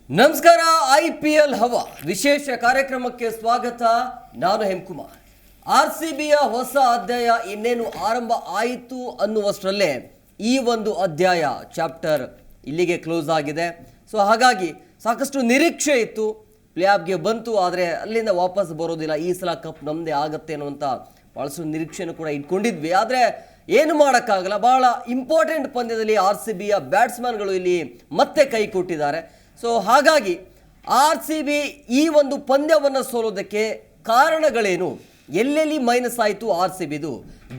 ನಮಸ್ಕಾರ. IPL ಹವಾ ವಿಶೇಷ ಕಾರ್ಯಕ್ರಮಕ್ಕೆ ಸ್ವಾಗತ. ನಾನು ಹೇಮಕುಮಾರ್. RCBಯ ಹೊಸ ಅಧ್ಯಾಯ ಇನ್ನೇನು ಆರಂಭ ಆಯಿತು ಅನ್ನುವಷ್ಟರಲ್ಲೇ ಈ ಒಂದು ಅಧ್ಯಾಯ ಚಾಪ್ಟರ್ ಇಲ್ಲಿಗೆ ಕ್ಲೋಸ್ ಆಗಿದೆ. ಸೊ ಹಾಗಾಗಿ ಸಾಕಷ್ಟು ನಿರೀಕ್ಷೆ ಇತ್ತು, ಪ್ಲೇ ಆಫ್ಗೆ ಬಂತು, ಆದರೆ ಅಲ್ಲಿಂದ ವಾಪಸ್ ಬರೋದಿಲ್ಲ, ಈ ಸಲ ಕಪ್ ನಮ್ಮದೇ ಆಗುತ್ತೆ ಅನ್ನುವಂಥ ಭಾಳಷ್ಟು ನಿರೀಕ್ಷೆನೂ ಕೂಡ ಇಟ್ಕೊಂಡಿದ್ವಿ. ಆದರೆ ಏನು ಮಾಡೋಕ್ಕಾಗಲ್ಲ, ಭಾಳ ಇಂಪಾರ್ಟೆಂಟ್ ಪಂದ್ಯದಲ್ಲಿ RCBಯ ಬ್ಯಾಟ್ಸ್ಮನ್ಗಳು ಇಲ್ಲಿ ಮತ್ತೆ ಕೈ ಕೊಟ್ಟಿದ್ದಾರೆ. ಸೊ ಹಾಗಾಗಿ RCB ಈ ಒಂದು ಪಂದ್ಯವನ್ನು ಸೋಲೋದಕ್ಕೆ ಕಾರಣಗಳೇನು, ಎಲ್ಲೆಲ್ಲಿ ಮೈನಸ್ ಆಯಿತು RCBದು,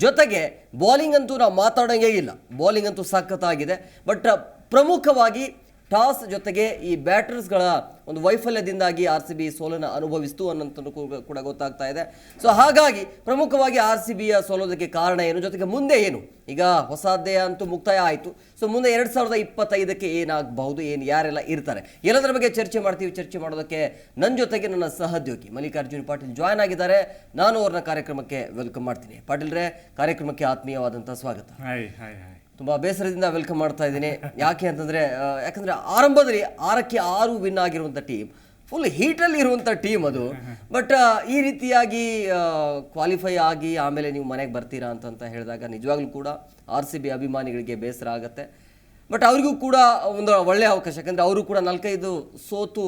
ಜೊತೆಗೆ ಬೌಲಿಂಗ್ ಅಂತೂ ನಾವು ಮಾತಾಡೋಂಗೇ ಇಲ್ಲ, ಬೌಲಿಂಗ್ ಅಂತೂ ಸಖತ್ತಾಗಿದೆ. ಬಟ್ ಪ್ರಮುಖವಾಗಿ ಟಾಸ್ ಜೊತೆಗೆ ಈ ಬ್ಯಾಟರ್ಸ್ಗಳ ಒಂದು ವೈಫಲ್ಯದಿಂದಾಗಿ RCB ಸೋಲನ್ನು ಅನುಭವಿಸ್ತು ಅನ್ನೋಂಥದ್ದು ಕೂಡ ಗೊತ್ತಾಗ್ತಾ ಇದೆ. ಸೊ ಹಾಗಾಗಿ ಪ್ರಮುಖವಾಗಿ RCBಯ ಸೋಲೋದಕ್ಕೆ ಕಾರಣ ಏನು, ಜೊತೆಗೆ ಮುಂದೆ ಏನು, ಈಗ ಹೊಸ ಅಧ್ಯಾಯ ಅಂತೂ ಮುಕ್ತಾಯ ಆಯಿತು. ಸೊ ಮುಂದೆ 2025ಕ್ಕೆ ಏನಾಗಬಹುದು, ಏನು ಯಾರೆಲ್ಲ ಇರ್ತಾರೆ, ಎಲ್ಲದರ ಬಗ್ಗೆ ಚರ್ಚೆ ಮಾಡ್ತೀವಿ. ಚರ್ಚೆ ಮಾಡೋದಕ್ಕೆ ನನ್ನ ಜೊತೆಗೆ ನನ್ನ ಸಹೋದ್ಯೋಗಿ ಮಲ್ಲಿಕಾರ್ಜುನ್ ಪಾಟೀಲ್ ಜಾಯ್ನ್ ಆಗಿದ್ದಾರೆ. ನಾನು ಅವ್ರನ್ನ ಕಾರ್ಯಕ್ರಮಕ್ಕೆ ವೆಲ್ಕಮ್ ಮಾಡ್ತೀನಿ. ಪಾಟೀಲ್ರೇ, ಕಾರ್ಯಕ್ರಮಕ್ಕೆ ಆತ್ಮೀಯವಾದಂಥ ಸ್ವಾಗತ. ತುಂಬ ಬೇಸರದಿಂದ ವೆಲ್ಕಮ್ ಮಾಡ್ತಾ ಇದ್ದೀನಿ. ಯಾಕಂದರೆ ಆರಂಭದಲ್ಲಿ 6-6 ವಿನ್ ಆಗಿರುವಂಥ ಟೀಮ್, ಫುಲ್ ಹೀಟಲ್ಲಿ ಇರುವಂಥ ಟೀಮ್ ಅದು. ಬಟ್ ಈ ರೀತಿಯಾಗಿ ಕ್ವಾಲಿಫೈ ಆಗಿ ಆಮೇಲೆ ನೀವು ಮನೆಗೆ ಬರ್ತೀರಾ ಅಂತ ಹೇಳಿದಾಗ ನಿಜವಾಗ್ಲೂ ಕೂಡ RCB ಅಭಿಮಾನಿಗಳಿಗೆ ಬೇಸರ ಆಗುತ್ತೆ. ಬಟ್ ಅವ್ರಿಗೂ ಕೂಡ ಒಂದು ಒಳ್ಳೆಯ ಅವಕಾಶ, ಯಾಕಂದರೆ ಅವರು ಕೂಡ 4-5 ಸೋತು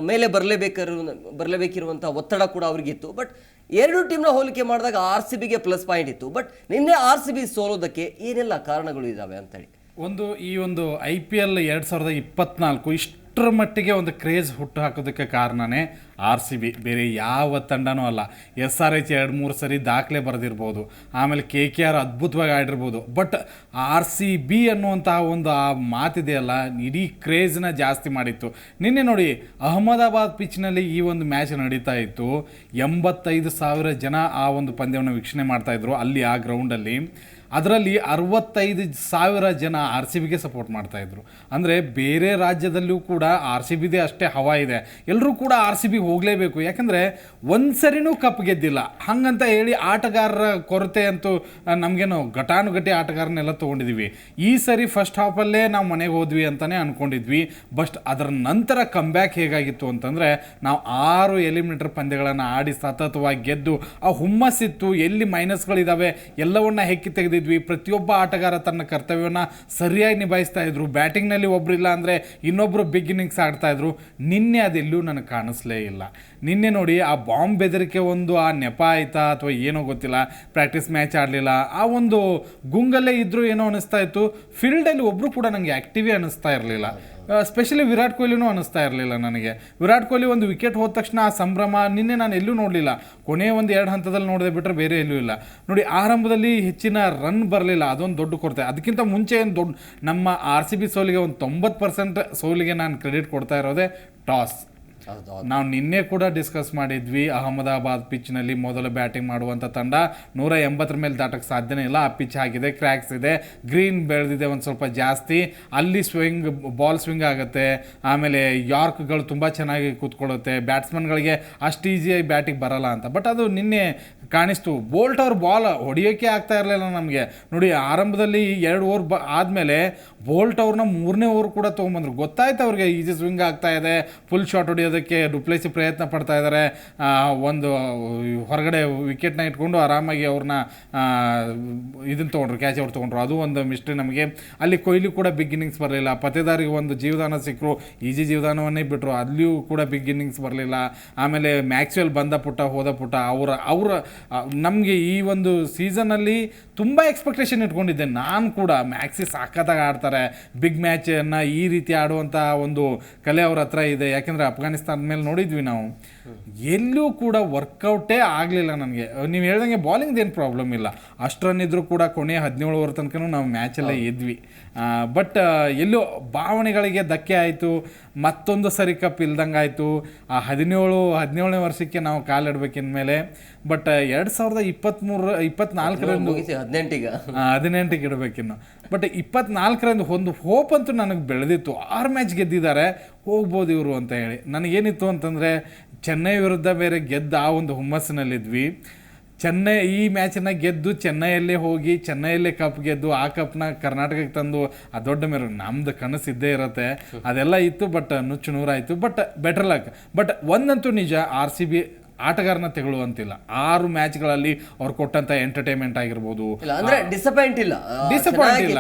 ಮೇಲೆ ಬರಲೇಬೇಕಿರುವಂಥ ಒತ್ತಡ ಕೂಡ ಅವ್ರಿಗಿತ್ತು. ಬಟ್ ಎರಡು ಟೀಮ್ನ ಹೋಲಿಕೆ ಮಾಡಿದಾಗ RCBಗೆ ಪ್ಲಸ್ ಪಾಯಿಂಟ್ ಇತ್ತು. ಬಟ್ ನಿನ್ನೆ RCB ಸೋಲೋದಕ್ಕೆ ಏನೆಲ್ಲ ಕಾರಣಗಳು ಇದ್ದಾವೆ ಅಂತೇಳಿ ಈ ಒಂದು IPL 2024 ಇಷ್ಟರ ಮಟ್ಟಿಗೆ ಒಂದು ಕ್ರೇಜ್ ಹುಟ್ಟು ಹಾಕೋದಕ್ಕೆ ಕಾರಣನೇ RCB, ಬೇರೆ ಯಾವ ತಂಡನೂ ಅಲ್ಲ. SRH 2-3 ಸರಿ ದಾಖಲೆ ಬರೆದಿರ್ಬೋದು, ಆಮೇಲೆ KKR ಅದ್ಭುತವಾಗಿ ಆಡಿರ್ಬೋದು. ಬಟ್ RCB ಅನ್ನುವಂತಹ ಒಂದು ಆ ಮಾತಿದೆಯಲ್ಲ, ಇಡೀ ಕ್ರೇಜ್ನ ಜಾಸ್ತಿ ಮಾಡಿತ್ತು. ನಿನ್ನೆ ನೋಡಿ, ಅಹಮದಾಬಾದ್ ಪಿಚ್ನಲ್ಲಿ ಈ ಒಂದು ಮ್ಯಾಚ್ ನಡೀತಾ ಇತ್ತು. 85,000 ಜನ ಆ ಒಂದು ಪಂದ್ಯವನ್ನು ವೀಕ್ಷಣೆ ಮಾಡ್ತಾಯಿದ್ರು ಅಲ್ಲಿ ಆ ಗ್ರೌಂಡಲ್ಲಿ. ಅದರಲ್ಲಿ 65,000 ಜನ RCBಗೆ ಸಪೋರ್ಟ್ ಮಾಡ್ತಾಯಿದ್ರು. ಅಂದರೆ ಬೇರೆ ರಾಜ್ಯದಲ್ಲೂ ಕೂಡ RCBದೇ ಅಷ್ಟೇ ಹವಾ ಇದೆ, ಎಲ್ಲರೂ ಕೂಡ RCB ಹೋಗಲೇಬೇಕು. ಯಾಕಂದರೆ ಒಂದು ಸರಿನೂ ಕಪ್ ಗೆದ್ದಿಲ್ಲ. ಹಾಗಂತ ಹೇಳಿ ಆಟಗಾರರ ಕೊರತೆ ಅಂತೂ ನಮಗೇನು ಘಟಾನುಘಟಿ ಆಟಗಾರನ್ನೆಲ್ಲ ತೊಗೊಂಡಿದ್ವಿ. ಈ ಸರಿ ಫಸ್ಟ್ ಹಾಫಲ್ಲೇ ನಾವು ಮನೆಗೆ ಹೋದ್ವಿ ಅಂತಲೇ ಅಂದ್ಕೊಂಡಿದ್ವಿ. ಬಟ್ ಅದರ ನಂತರ ಕಮ್ಬ್ಯಾಕ್ ಹೇಗಾಗಿತ್ತು ಅಂತಂದರೆ, ನಾವು 6 ಎಲಿಮಿನೇಟರ್ ಪಂದ್ಯಗಳನ್ನು ಆಡಿ ಸತತವಾಗಿ ಗೆದ್ದು ಆ ಹುಮ್ಮಸ್ಸಿತ್ತು, ಎಲ್ಲಿ ಮೈನಸ್ಗಳಿದ್ದಾವೆ ಎಲ್ಲವನ್ನ ಹೆಕ್ಕಿ ತೆಗೆದಿದ್ವಿ. ಪ್ರತಿಯೊಬ್ಬ ಆಟಗಾರ ತನ್ನ ಕರ್ತವ್ಯವನ್ನು ಸರಿಯಾಗಿ ನಿಭಾಯಿಸ್ತಾ ಇದ್ರು. ಬ್ಯಾಟಿಂಗ್ನಲ್ಲಿ ಒಬ್ಬರಿಲ್ಲ ಅಂದರೆ ಇನ್ನೊಬ್ಬರು ಬಿಗ್ ಇನ್ನಿಂಗ್ಸ್ ಆಡ್ತಾ ಇದ್ರು. ನಿನ್ನೆ ಅದೆಲ್ಲೂ ನನಗೆ ಕಾಣಿಸ್ಲೇ ಇಲ್ಲ. ನಿನ್ನೆ ನೋಡಿ, ಆ ಬಾಂಬ್ ಬೆದರಿಕೆ ಒಂದು ಆ ನೆಪ ಆಯ್ತಾ ಅಥವಾ ಏನೋ ಗೊತ್ತಿಲ್ಲ, ಪ್ರಾಕ್ಟೀಸ್ ಮ್ಯಾಚ್ ಆಡಲಿಲ್ಲ, ಆ ಒಂದು ಗುಂಗಲ್ಲೇ ಇದ್ದರೂ ಏನೋ ಅನ್ನಿಸ್ತಾ ಇತ್ತು. ಫೀಲ್ಡಲ್ಲಿ ಒಬ್ಬರು ಕೂಡ ನನಗೆ ಆ್ಯಕ್ಟಿವೇ ಅನ್ನಿಸ್ತಾ ಇರಲಿಲ್ಲ. ಸ್ಪೆಷಲಿ ವಿರಾಟ್ ಕೊಹ್ಲಿನೂ ಅನ್ನಿಸ್ತಾ ಇರಲಿಲ್ಲ ನನಗೆ. ವಿರಾಟ್ ಕೊಹ್ಲಿ ಒಂದು ವಿಕೆಟ್ ಹೋದ ತಕ್ಷಣ ಆ ಸಂಭ್ರಮ ನಿನ್ನೆ ನಾನು ಎಲ್ಲೂ ನೋಡಲಿಲ್ಲ. ಕೊನೆಯ 1-2 ಹಂತದಲ್ಲಿ ನೋಡಿದೆ ಬಿಟ್ಟರೆ ಬೇರೆ ಎಲ್ಲೂ ಇಲ್ಲ. ನೋಡಿ, ಆರಂಭದಲ್ಲಿ ಹೆಚ್ಚಿನ ರನ್ ಬರಲಿಲ್ಲ, ಅದೊಂದು ದೊಡ್ಡ ಕೊರತೆ. ಅದಕ್ಕಿಂತ ಮುಂಚೆ ಏನು ದೊಡ್ಡ ನಮ್ಮ RCB ಸೋಲಿಗೆ ಒಂದು 90% ಸೋಲಿಗೆ ನಾನು ಕ್ರೆಡಿಟ್ ಕೊಡ್ತಾ ಇರೋದೇ ಟಾಸ್. ನಾವು ನಿನ್ನೆ ಕೂಡ ಡಿಸ್ಕಸ್ ಮಾಡಿದ್ವಿ, ಅಹಮದಾಬಾದ್ ಪಿಚ್ನಲ್ಲಿ ಮೊದಲು ಬ್ಯಾಟಿಂಗ್ ಮಾಡುವಂಥ ತಂಡ 180 ಮೇಲೆ ದಾಟಕ್ಕೆ ಸಾಧ್ಯನೇ ಇಲ್ಲ. ಆ ಪಿಚ್ ಆಗಿದೆ, ಕ್ರ್ಯಾಕ್ಸ್ ಇದೆ, ಗ್ರೀನ್ ಬೆಳೆದಿದೆ ಒಂದು ಸ್ವಲ್ಪ ಜಾಸ್ತಿ, ಅಲ್ಲಿ ಬಾಲ್ ಸ್ವಿಂಗ್ ಆಗುತ್ತೆ, ಆಮೇಲೆ ಯಾರ್ಕ್ಗಳು ತುಂಬ ಚೆನ್ನಾಗಿ ಕೂತ್ಕೊಳ್ಳುತ್ತೆ, ಬ್ಯಾಟ್ಸ್ಮನ್ಗಳಿಗೆ ಅಷ್ಟು ಈಸಿಯಾಗಿ ಬ್ಯಾಟಿಗೆ ಬರಲ್ಲ ಅಂತ. ಬಟ್ ಅದು ನಿನ್ನೆ ಕಾಣಿಸ್ತು. ಬೋಲ್ಟ್ ಅವ್ರ ಬಾಲ್ ಹೊಡಿಯೋಕ್ಕೆ ಆಗ್ತಾ ಇರಲಿಲ್ಲ ನಮಗೆ. ನೋಡಿ, ಆರಂಭದಲ್ಲಿ 2 ಓವರ್ ಆದಮೇಲೆ ಬೋಲ್ಟ್ ಅವ್ರನ್ನ 3ನೇ ಓವರ್ ಕೂಡ ತೊಗೊಂಬಂದ್ರು. ಗೊತ್ತಾಯ್ತು ಅವ್ರಿಗೆ ಈಸಿ ಸ್ವಿಂಗ್ ಆಗ್ತಾ ಇದೆ, ಫುಲ್ ಶಾಟ್ ಹೊಡಿಯೋದಕ್ಕೆ ಡುಪ್ಲೆಸಿ ಪ್ರಯತ್ನ ಪಡ್ತಾ ಇದ್ದಾರೆ. ಒಂದು ಹೊರಗಡೆ ವಿಕೆಟ್ನ ಇಟ್ಕೊಂಡು ಆರಾಮಾಗಿ ಅವ್ರನ್ನ ಇದನ್ನು ತೊಗೊಂಡ್ರು, ಕ್ಯಾಚ್ ಅವ್ರು ತೊಗೊಂಡ್ರು. ಅದು ಒಂದು ಮಿಸ್ಟ್ರಿ ನಮಗೆ. ಅಲ್ಲಿ ಕೊಹ್ಲಿ ಕೂಡ ಬಿಗ್ ಇನ್ನಿಂಗ್ಸ್ ಬರಲಿಲ್ಲ. ಪತ್ತೇದಾರಿಗೆ ಒಂದು ಜೀವದಾನ ಸಿಕ್ಕರು, ಈಜಿ ಜೀವದಾನವನ್ನೇ ಬಿಟ್ಟರು, ಅಲ್ಲಿಯೂ ಕೂಡ ಬಿಗ್ ಇನ್ನಿಂಗ್ಸ್ ಬರಲಿಲ್ಲ. ಆಮೇಲೆ ಮ್ಯಾಕ್ಸ್ವೆಲ್ ಬಂದ ಪುಟ್ಟ ಹೋದ ಪುಟ್ಟ. ಅವರ ನಮಗೆ ಈ ಒಂದು ಸೀಸನಲ್ಲಿ ತುಂಬ ಎಕ್ಸ್ಪೆಕ್ಟೇಷನ್ ಇಟ್ಕೊಂಡಿದ್ದೆ ನಾನು ಕೂಡ. ಮ್ಯಾಕ್ಸಿ ಸಾಕತ್ತಾಗಿ ಆಡ್ತಾರೆ, ಬಿಗ್ ಮ್ಯಾಚನ್ನು ಈ ರೀತಿ ಆಡುವಂಥ ಒಂದು ಕಲೆ ಅವ್ರ ಹತ್ರ ಇದೆ. ಯಾಕೆಂದರೆ ಅಫ್ಘಾನಿಸ್ತಾನದ ಮೇಲೆ ನೋಡಿದ್ವಿ ನಾವು, ಎಲ್ಲೂ ಕೂಡ ವರ್ಕೌಟೇ ಆಗಲಿಲ್ಲ ನನಗೆ. ನೀವು ಹೇಳ್ದಂಗೆ ಬಾಲಿಂಗ್ದು ಏನು ಪ್ರಾಬ್ಲಮ್ ಇಲ್ಲ, ಅಷ್ಟು ರನ್ ಇದ್ದರೂ ಕೂಡ ಕೊನೆಯ 17 ಓವರ್ ತನಕ ನಾವು ಮ್ಯಾಚಲ್ಲೇ ಇದ್ವಿ. ಬಟ್ ಎಲ್ಲೋ ಭಾವನೆಗಳಿಗೆ ಧಕ್ಕೆ ಆಯಿತು. ಮತ್ತೊಂದು ಸರಿ ಕಪ್ ಇಲ್ದಂಗೆ ಆಯಿತು. ಆ 17ನೇ ವರ್ಷಕ್ಕೆ ನಾವು ಕಾಲಿಡ್ಬೇಕಿಂದಮೇಲೆ. ಬಟ್ 2024ರಂದು 18ಗೆ ಇಡಬೇಕಿನ್ನು. ಬಟ್ 24ರಂದು ಒಂದು ಹೋಪ್ ಅಂತೂ ನನಗೆ ಬೆಳೆದಿತ್ತು. 6 ಮ್ಯಾಚ್ ಗೆದ್ದಿದ್ದಾರೆ, ಹೋಗ್ಬೋದು ಇವರು ಅಂತ ಹೇಳಿ. ನನಗೇನಿತ್ತು ಅಂತಂದರೆ, ಚೆನ್ನೈ ವಿರುದ್ಧ ಬೇರೆ ಗೆದ್ದ ಆ ಒಂದು ಹುಮ್ಮಸ್ಸಿನಲ್ಲಿದ್ವಿ. ಈ ಮ್ಯಾಚನ್ನ ಗೆದ್ದು ಚೆನ್ನೈಯಲ್ಲೇ ಹೋಗಿ ಚೆನ್ನೈಯಲ್ಲೇ ಕಪ್ ಗೆದ್ದು ಆ ಕಪ್ನ ಕರ್ನಾಟಕಕ್ಕೆ ತಂದು ಆ ದೊಡ್ಡ ಮೇರೆ ನಮ್ದು ಕನಸು ಇದ್ದೇ ಇರುತ್ತೆ, ಅದೆಲ್ಲ ಇತ್ತು. ಬಟ್ ನುಚ್ಚು ನೂರಾಯಿತು. But better luck. ಬಟ್ ಒಂದಂತೂ ನಿಜ, RCB ಆಟಗಾರನ ತೆಗೊಳ್ಳುವಂತಿಲ್ಲ. 6 ಮ್ಯಾಚ್ಗಳಲ್ಲಿ ಅವ್ರು ಕೊಟ್ಟಂತ ಎಂಟರ್ಟೈನ್ಮೆಂಟ್ ಆಗಿರ್ಬೋದು, ಅಂದ್ರೆ ಡಿಸಪಾಯಿಂಟ್ ಇಲ್ಲ.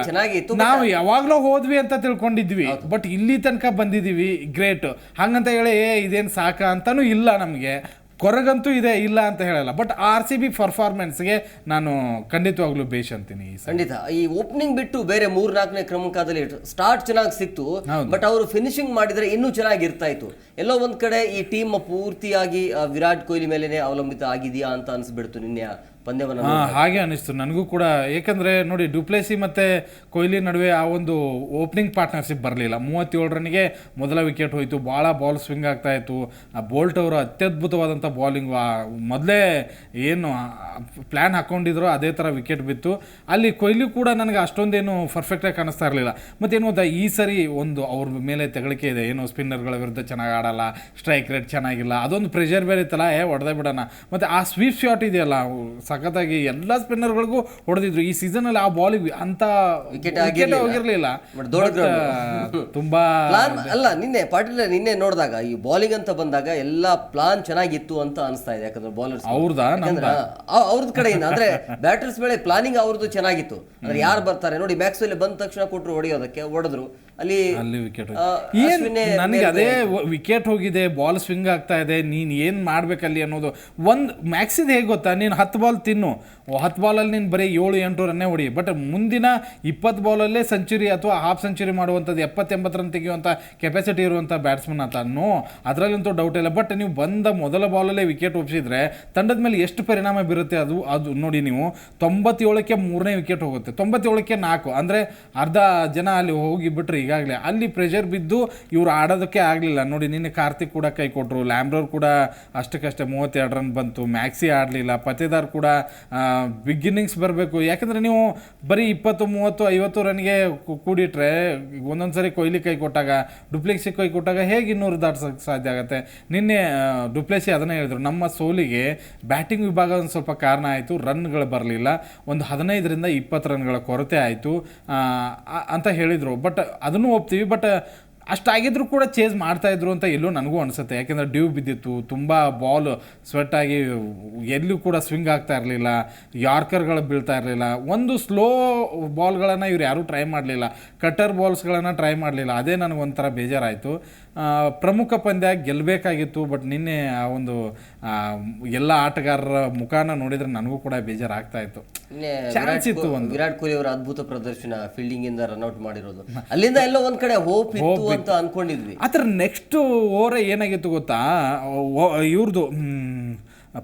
ಚೆನ್ನಾಗಿತ್ತು. ನಾವು ಯಾವಾಗ್ಲೂ ಹೋದ್ವಿ ಅಂತ ತಿಳ್ಕೊಂಡಿದ್ವಿ, ಬಟ್ ಇಲ್ಲಿ ತನಕ ಬಂದಿದೀವಿ, ಗ್ರೇಟ್. ಹಂಗಂತ ಹೇಳಿ ಇದೇನು ಸಾಕ ಅಂತಾನು ಇಲ್ಲ, ನಮಗೆ ಕೊರಗಂತೂ ಇದೆ, ಇಲ್ಲ ಅಂತ ಹೇಳಲ್ಲ. ಬಟ್ RCB ಪರ್ಫಾರ್ಮೆನ್ಸ್ಗೆ ನಾನು ಖಂಡಿತವಾಗ್ಲೂ ಬೇಷ್ ಅಂತೀನಿ. ಖಂಡಿತ ಈ ಓಪನಿಂಗ್ ಬಿಟ್ಟು ಬೇರೆ 3-4ನೇ ಕ್ರಮಾಂಕದಲ್ಲಿ ಸ್ಟಾರ್ಟ್ ಚೆನ್ನಾಗಿ ಸಿಕ್ತು, ಬಟ್ ಅವರು ಫಿನಿಶಿಂಗ್ ಮಾಡಿದ್ರೆ ಇನ್ನೂ ಚೆನ್ನಾಗಿರ್ತಾ ಇತ್ತು. ಎಲ್ಲೋ ಒಂದ್ ಕಡೆ ಈ ಟೀಮ್ ಪೂರ್ತಿಯಾಗಿ ವಿರಾಟ್ ಕೊಹ್ಲಿ ಮೇಲೆನೆ ಅವಲಂಬಿತ ಆಗಿದೆಯಾ ಅಂತ ಅನ್ಸ್ಬಿಡ್ತು ನಿನ್ನೆ ಪಂದ್ಯವನ್ನು. ಹಾಗೆ ಅನಿಸ್ತು ನನಗೂ ಕೂಡ. ಏಕೆಂದರೆ ನೋಡಿ, ಡುಪ್ಲೆಸಿ ಮತ್ತು ಕೊಹ್ಲಿ ನಡುವೆ ಆ ಒಂದು ಓಪನಿಂಗ್ ಪಾರ್ಟ್ನರ್ಶಿಪ್ ಬರಲಿಲ್ಲ. 37 ರನ್ನಿಗೆ ಮೊದಲ ವಿಕೆಟ್ ಹೋಯಿತು. ಭಾಳ ಬಾಲ್ ಸ್ವಿಂಗ್ ಆಗ್ತಾ ಇತ್ತು. ಬೋಲ್ಟ್ ಅವರು ಅತ್ಯದ್ಭುತವಾದಂಥ ಬಾಲಿಂಗ್, ಮೊದಲೇ ಏನು ಪ್ಲ್ಯಾನ್ ಹಾಕ್ಕೊಂಡಿದ್ರು ಅದೇ ಥರ ವಿಕೆಟ್ ಬಿತ್ತು. ಅಲ್ಲಿ ಕೊಹ್ಲಿ ಕೂಡ ನನಗೆ ಅಷ್ಟೊಂದೇನು ಪರ್ಫೆಕ್ಟಾಗಿ ಕಾಣಿಸ್ತಾ ಇರಲಿಲ್ಲ. ಮತ್ತೇನು ಗೊತ್ತಾ, ಈ ಸರಿ ಒಂದು ಅವ್ರ ಮೇಲೆ ತೆಗಳಿಕೆ ಇದೆ, ಏನು ಸ್ಪಿನ್ನರ್ಗಳ ವಿರುದ್ಧ ಚೆನ್ನಾಗಿ ಆಡಲ್ಲ, ಸ್ಟ್ರೈಕ್ ರೇಟ್ ಚೆನ್ನಾಗಿಲ್ಲ, ಅದೊಂದು ಪ್ರೆಷರ್ ಬೇರೆ ಇತ್ತಲ್ಲ, ಹೊಡೆದೇ ಬಿಡೋಣ. ಮತ್ತು ಆ ಸ್ವೀಪ್ ಶಾಟ್ ಇದೆಯಲ್ಲ, ಸಖತ್ತಾಗಿ ಎಲ್ಲ ಸ್ಪಿನ್ನರ್ಗಳಿಗೂ ಹೊಡೆದಿದ್ರು. ಈ ಸೀಸನಲ್ಲಿ ಆ ಬಾಲಿಗೆ ಅಂತ ವಿಕೆಟ್ ಹೋಗಿರ್ಲಿಲ್ಲ. ತುಂಬಾ ಅಲ್ಲ, ನಿನ್ನೆ ಪಾಟೀಲ್ ನಿನ್ನೆ ನೋಡಿದಾಗ ಈ ಬಾಲಿಂಗ್ ಅಂತ ಬಂದಾಗ ಎಲ್ಲ ಪ್ಲಾನ್ ಚೆನ್ನಾಗಿತ್ತು ಅಂತ ಅನಿಸ್ತಾ ಇದೆ. ಯಾಕಂದ್ರೆ ಬೌಲರ್ಸ್ ಅವ್ರದ್ ಕಡೆಯಿಂದ ಅಂದ್ರೆ ಬ್ಯಾಟರ್ಸ್ ವೇಳೆ ಪ್ಲಾನಿಂಗ್ ಅವ್ರದ್ದು ಚೆನ್ನಾಗಿತ್ತು. ಅಂದ್ರೆ ಯಾರು ಬರ್ತಾರೆ ನೋಡಿ, ಮ್ಯಾಕ್ಸ್ವೆಲ್ ಬಂದ ತಕ್ಷಣ ಕೊಟ್ಟರು ಹೊಡೆಯೋದಕ್ಕೆ, ಹೊಡೆದ್ರು. ಅಲ್ಲಿ ವಿಕೆಟ್ ನನಗೆ ಅದೇ ವಿಕೆಟ್ ಹೋಗಿದೆ, ಬಾಲ್ ಸ್ವಿಂಗ್ ಆಗ್ತಾ ಇದೆ, ನೀನ್ ಏನ್ ಮಾಡ್ಬೇಕಲ್ಲಿ ಅನ್ನೋದು. ಒಂದು ಮ್ಯಾಕ್ಸಿದ್ ಹೇಗೆ ಗೊತ್ತಾ, ನೀನು 10 ಬಾಲ್ ತಿನ್ನು, 10 ಬಾಲಲ್ಲಿ ನೀನು ಬರೀ 7-8 ರನ್ನೇ ಹೊಡಿ. ಬಟ್ ಮುಂದಿನ 20 ಬಾಲಲ್ಲೇ ಸೆಂಚುರಿ ಅಥವಾ ಹಾಫ್ ಸೆಂಚುರಿ ಮಾಡುವಂಥದ್ದು, 70-80 ರನ್ ತೆಗೆಯುವಂಥ ಕೆಪಾಸಿಟಿ ಇರುವಂಥ ಬ್ಯಾಟ್ಸ್ಮನ್ ಅಂತ ಅದರಲ್ಲಂತೂ ಡೌಟ್ ಇಲ್ಲ. ಬಟ್ ನೀವು ಬಂದ ಮೊದಲ ಬಾಲಲ್ಲೇ ವಿಕೆಟ್ ಒಪ್ಪಿಸಿದ್ರೆ ತಂಡದ ಮೇಲೆ ಎಷ್ಟು ಪರಿಣಾಮ ಬೀರುತ್ತೆ ಅದು ನೋಡಿ. ನೀವು 97ಕ್ಕೆ 3ನೇ ವಿಕೆಟ್ ಹೋಗುತ್ತೆ, 97ಕ್ಕೆ 4, ಅಂದರೆ ಅರ್ಧ ಜನ ಅಲ್ಲಿ ಹೋಗಿ ಬಿಟ್ರೆ ಈಗಾಗಲೇ ಅಲ್ಲಿ ಪ್ರೆಷರ್ ಬಿದ್ದು ಇವ್ರು ಆಡೋದಕ್ಕೆ ಆಗಲಿಲ್ಲ. ನೋಡಿ, ನಿನ್ನೆ ಕಾರ್ತಿಕ್ ಕೂಡ ಕೈ ಕೊಟ್ಟರು, ಲ್ಯಾಂಬ್ರೋರ್ ಕೂಡ ಅಷ್ಟಕ್ಕಷ್ಟೇ 32 ರನ್ ಬಂತು, ಮ್ಯಾಕ್ಸಿ ಆಡಲಿಲ್ಲ, ಪತೇದಾರ್ ಕೂಡ ಬಿಗ್ ಇನ್ನಿಂಗ್ಸ್ ಬರಬೇಕು. ಯಾಕಂದರೆ ನೀವು ಬರೀ 20, 30, 50 ರನ್ಗೆ ಕೂಡಿಟ್ರೆ ಒಂದೊಂದು ಸರಿ ಕೊಹ್ಲಿ ಕೈ ಕೊಟ್ಟಾಗ, ಡುಪ್ಲೆಕ್ಸಿ ಕೈ ಕೊಟ್ಟಾಗ ಹೇಗೆ 200 ದಾಟ್ಸೋಕ್ಕೆ ಸಾಧ್ಯ ಆಗುತ್ತೆ. ನಿನ್ನೆ ಡುಪ್ಲೆಕ್ಸಿ ಅದನ್ನೇ ಹೇಳಿದ್ರು, ನಮ್ಮ ಸೋಲಿಗೆ ಬ್ಯಾಟಿಂಗ್ ವಿಭಾಗ ಒಂದು ಸ್ವಲ್ಪ ಕಾರಣ ಆಯಿತು, ರನ್ಗಳು ಬರಲಿಲ್ಲ, ಒಂದು 15ರಿಂದ 20 ರನ್ಗಳ ಕೊರತೆ ಆಯಿತು ಅಂತ ಹೇಳಿದರು. ಬಟ್ ಅದನ್ನು ಒಪ್ತೀವಿ. ಬಟ್ ಅಷ್ಟಾಗಿದ್ರು ಕೂಡ ಚೇಸ್ ಮಾಡ್ತಾಯಿದ್ರು ಅಂತ ಎಲ್ಲೂ ನನಗೂ ಅನಿಸುತ್ತೆ. ಯಾಕೆಂದರೆ ಡ್ಯೂ ಬಿದ್ದಿತ್ತು, ತುಂಬ ಬಾಲ್ ಸ್ವೆಟ್ಟಾಗಿ ಎಲ್ಲೂ ಕೂಡ ಸ್ವಿಂಗ್ ಆಗ್ತಾ ಇರಲಿಲ್ಲ, ಯಾರ್ಕರ್ಗಳು ಬೀಳ್ತಾ ಇರಲಿಲ್ಲ, ಒಂದು ಸ್ಲೋ ಬಾಲ್ಗಳನ್ನು ಇವ್ರು ಯಾರೂ ಟ್ರೈ ಮಾಡಲಿಲ್ಲ, ಕಟ್ಟರ್ ಬಾಲ್ಸ್ಗಳನ್ನು ಟ್ರೈ ಮಾಡಲಿಲ್ಲ. ಅದೇ ನನಗೊಂಥರ ಬೇಜಾರಾಯಿತು. ಪ್ರಮುಖ ಪಂದ್ಯ ಗೆಲ್ಲಬೇಕಾಗಿತ್ತು, ಬಟ್ ನಿನ್ನೆ ಆ ಒಂದು ಎಲ್ಲ ಆಟಗಾರರ ಮುಖಾನ ನೋಡಿದರೆ ನನಗೂ ಕೂಡ ಬೇಜಾರಾಗ್ತಾ ಇತ್ತು. ಚಾನ್ಸ್ ಇತ್ತು ಒಂದು. ವಿರಾಟ್ ಕೊಹ್ಲಿ ಅವರ ಅದ್ಭುತ ಪ್ರದರ್ಶನ, ಫೀಲ್ಡಿಂಗ್ ಇಂದ ರನ್ಔಟ್ ಮಾಡಿರೋದು, ಅಲ್ಲಿಂದ ಎಲ್ಲೋ ಒಂದ್ ಕಡೆ ಹೋಪ್ ಇತ್ತು ಅಂತ ಅನ್ಕೊಂಡಿದ್ವಿ. ಆತರ ನೆಕ್ಸ್ಟ್ ಓವರ್ ಏನಾಗಿತ್ತು ಗೊತ್ತಾ, ಇವ್ರದ್ದು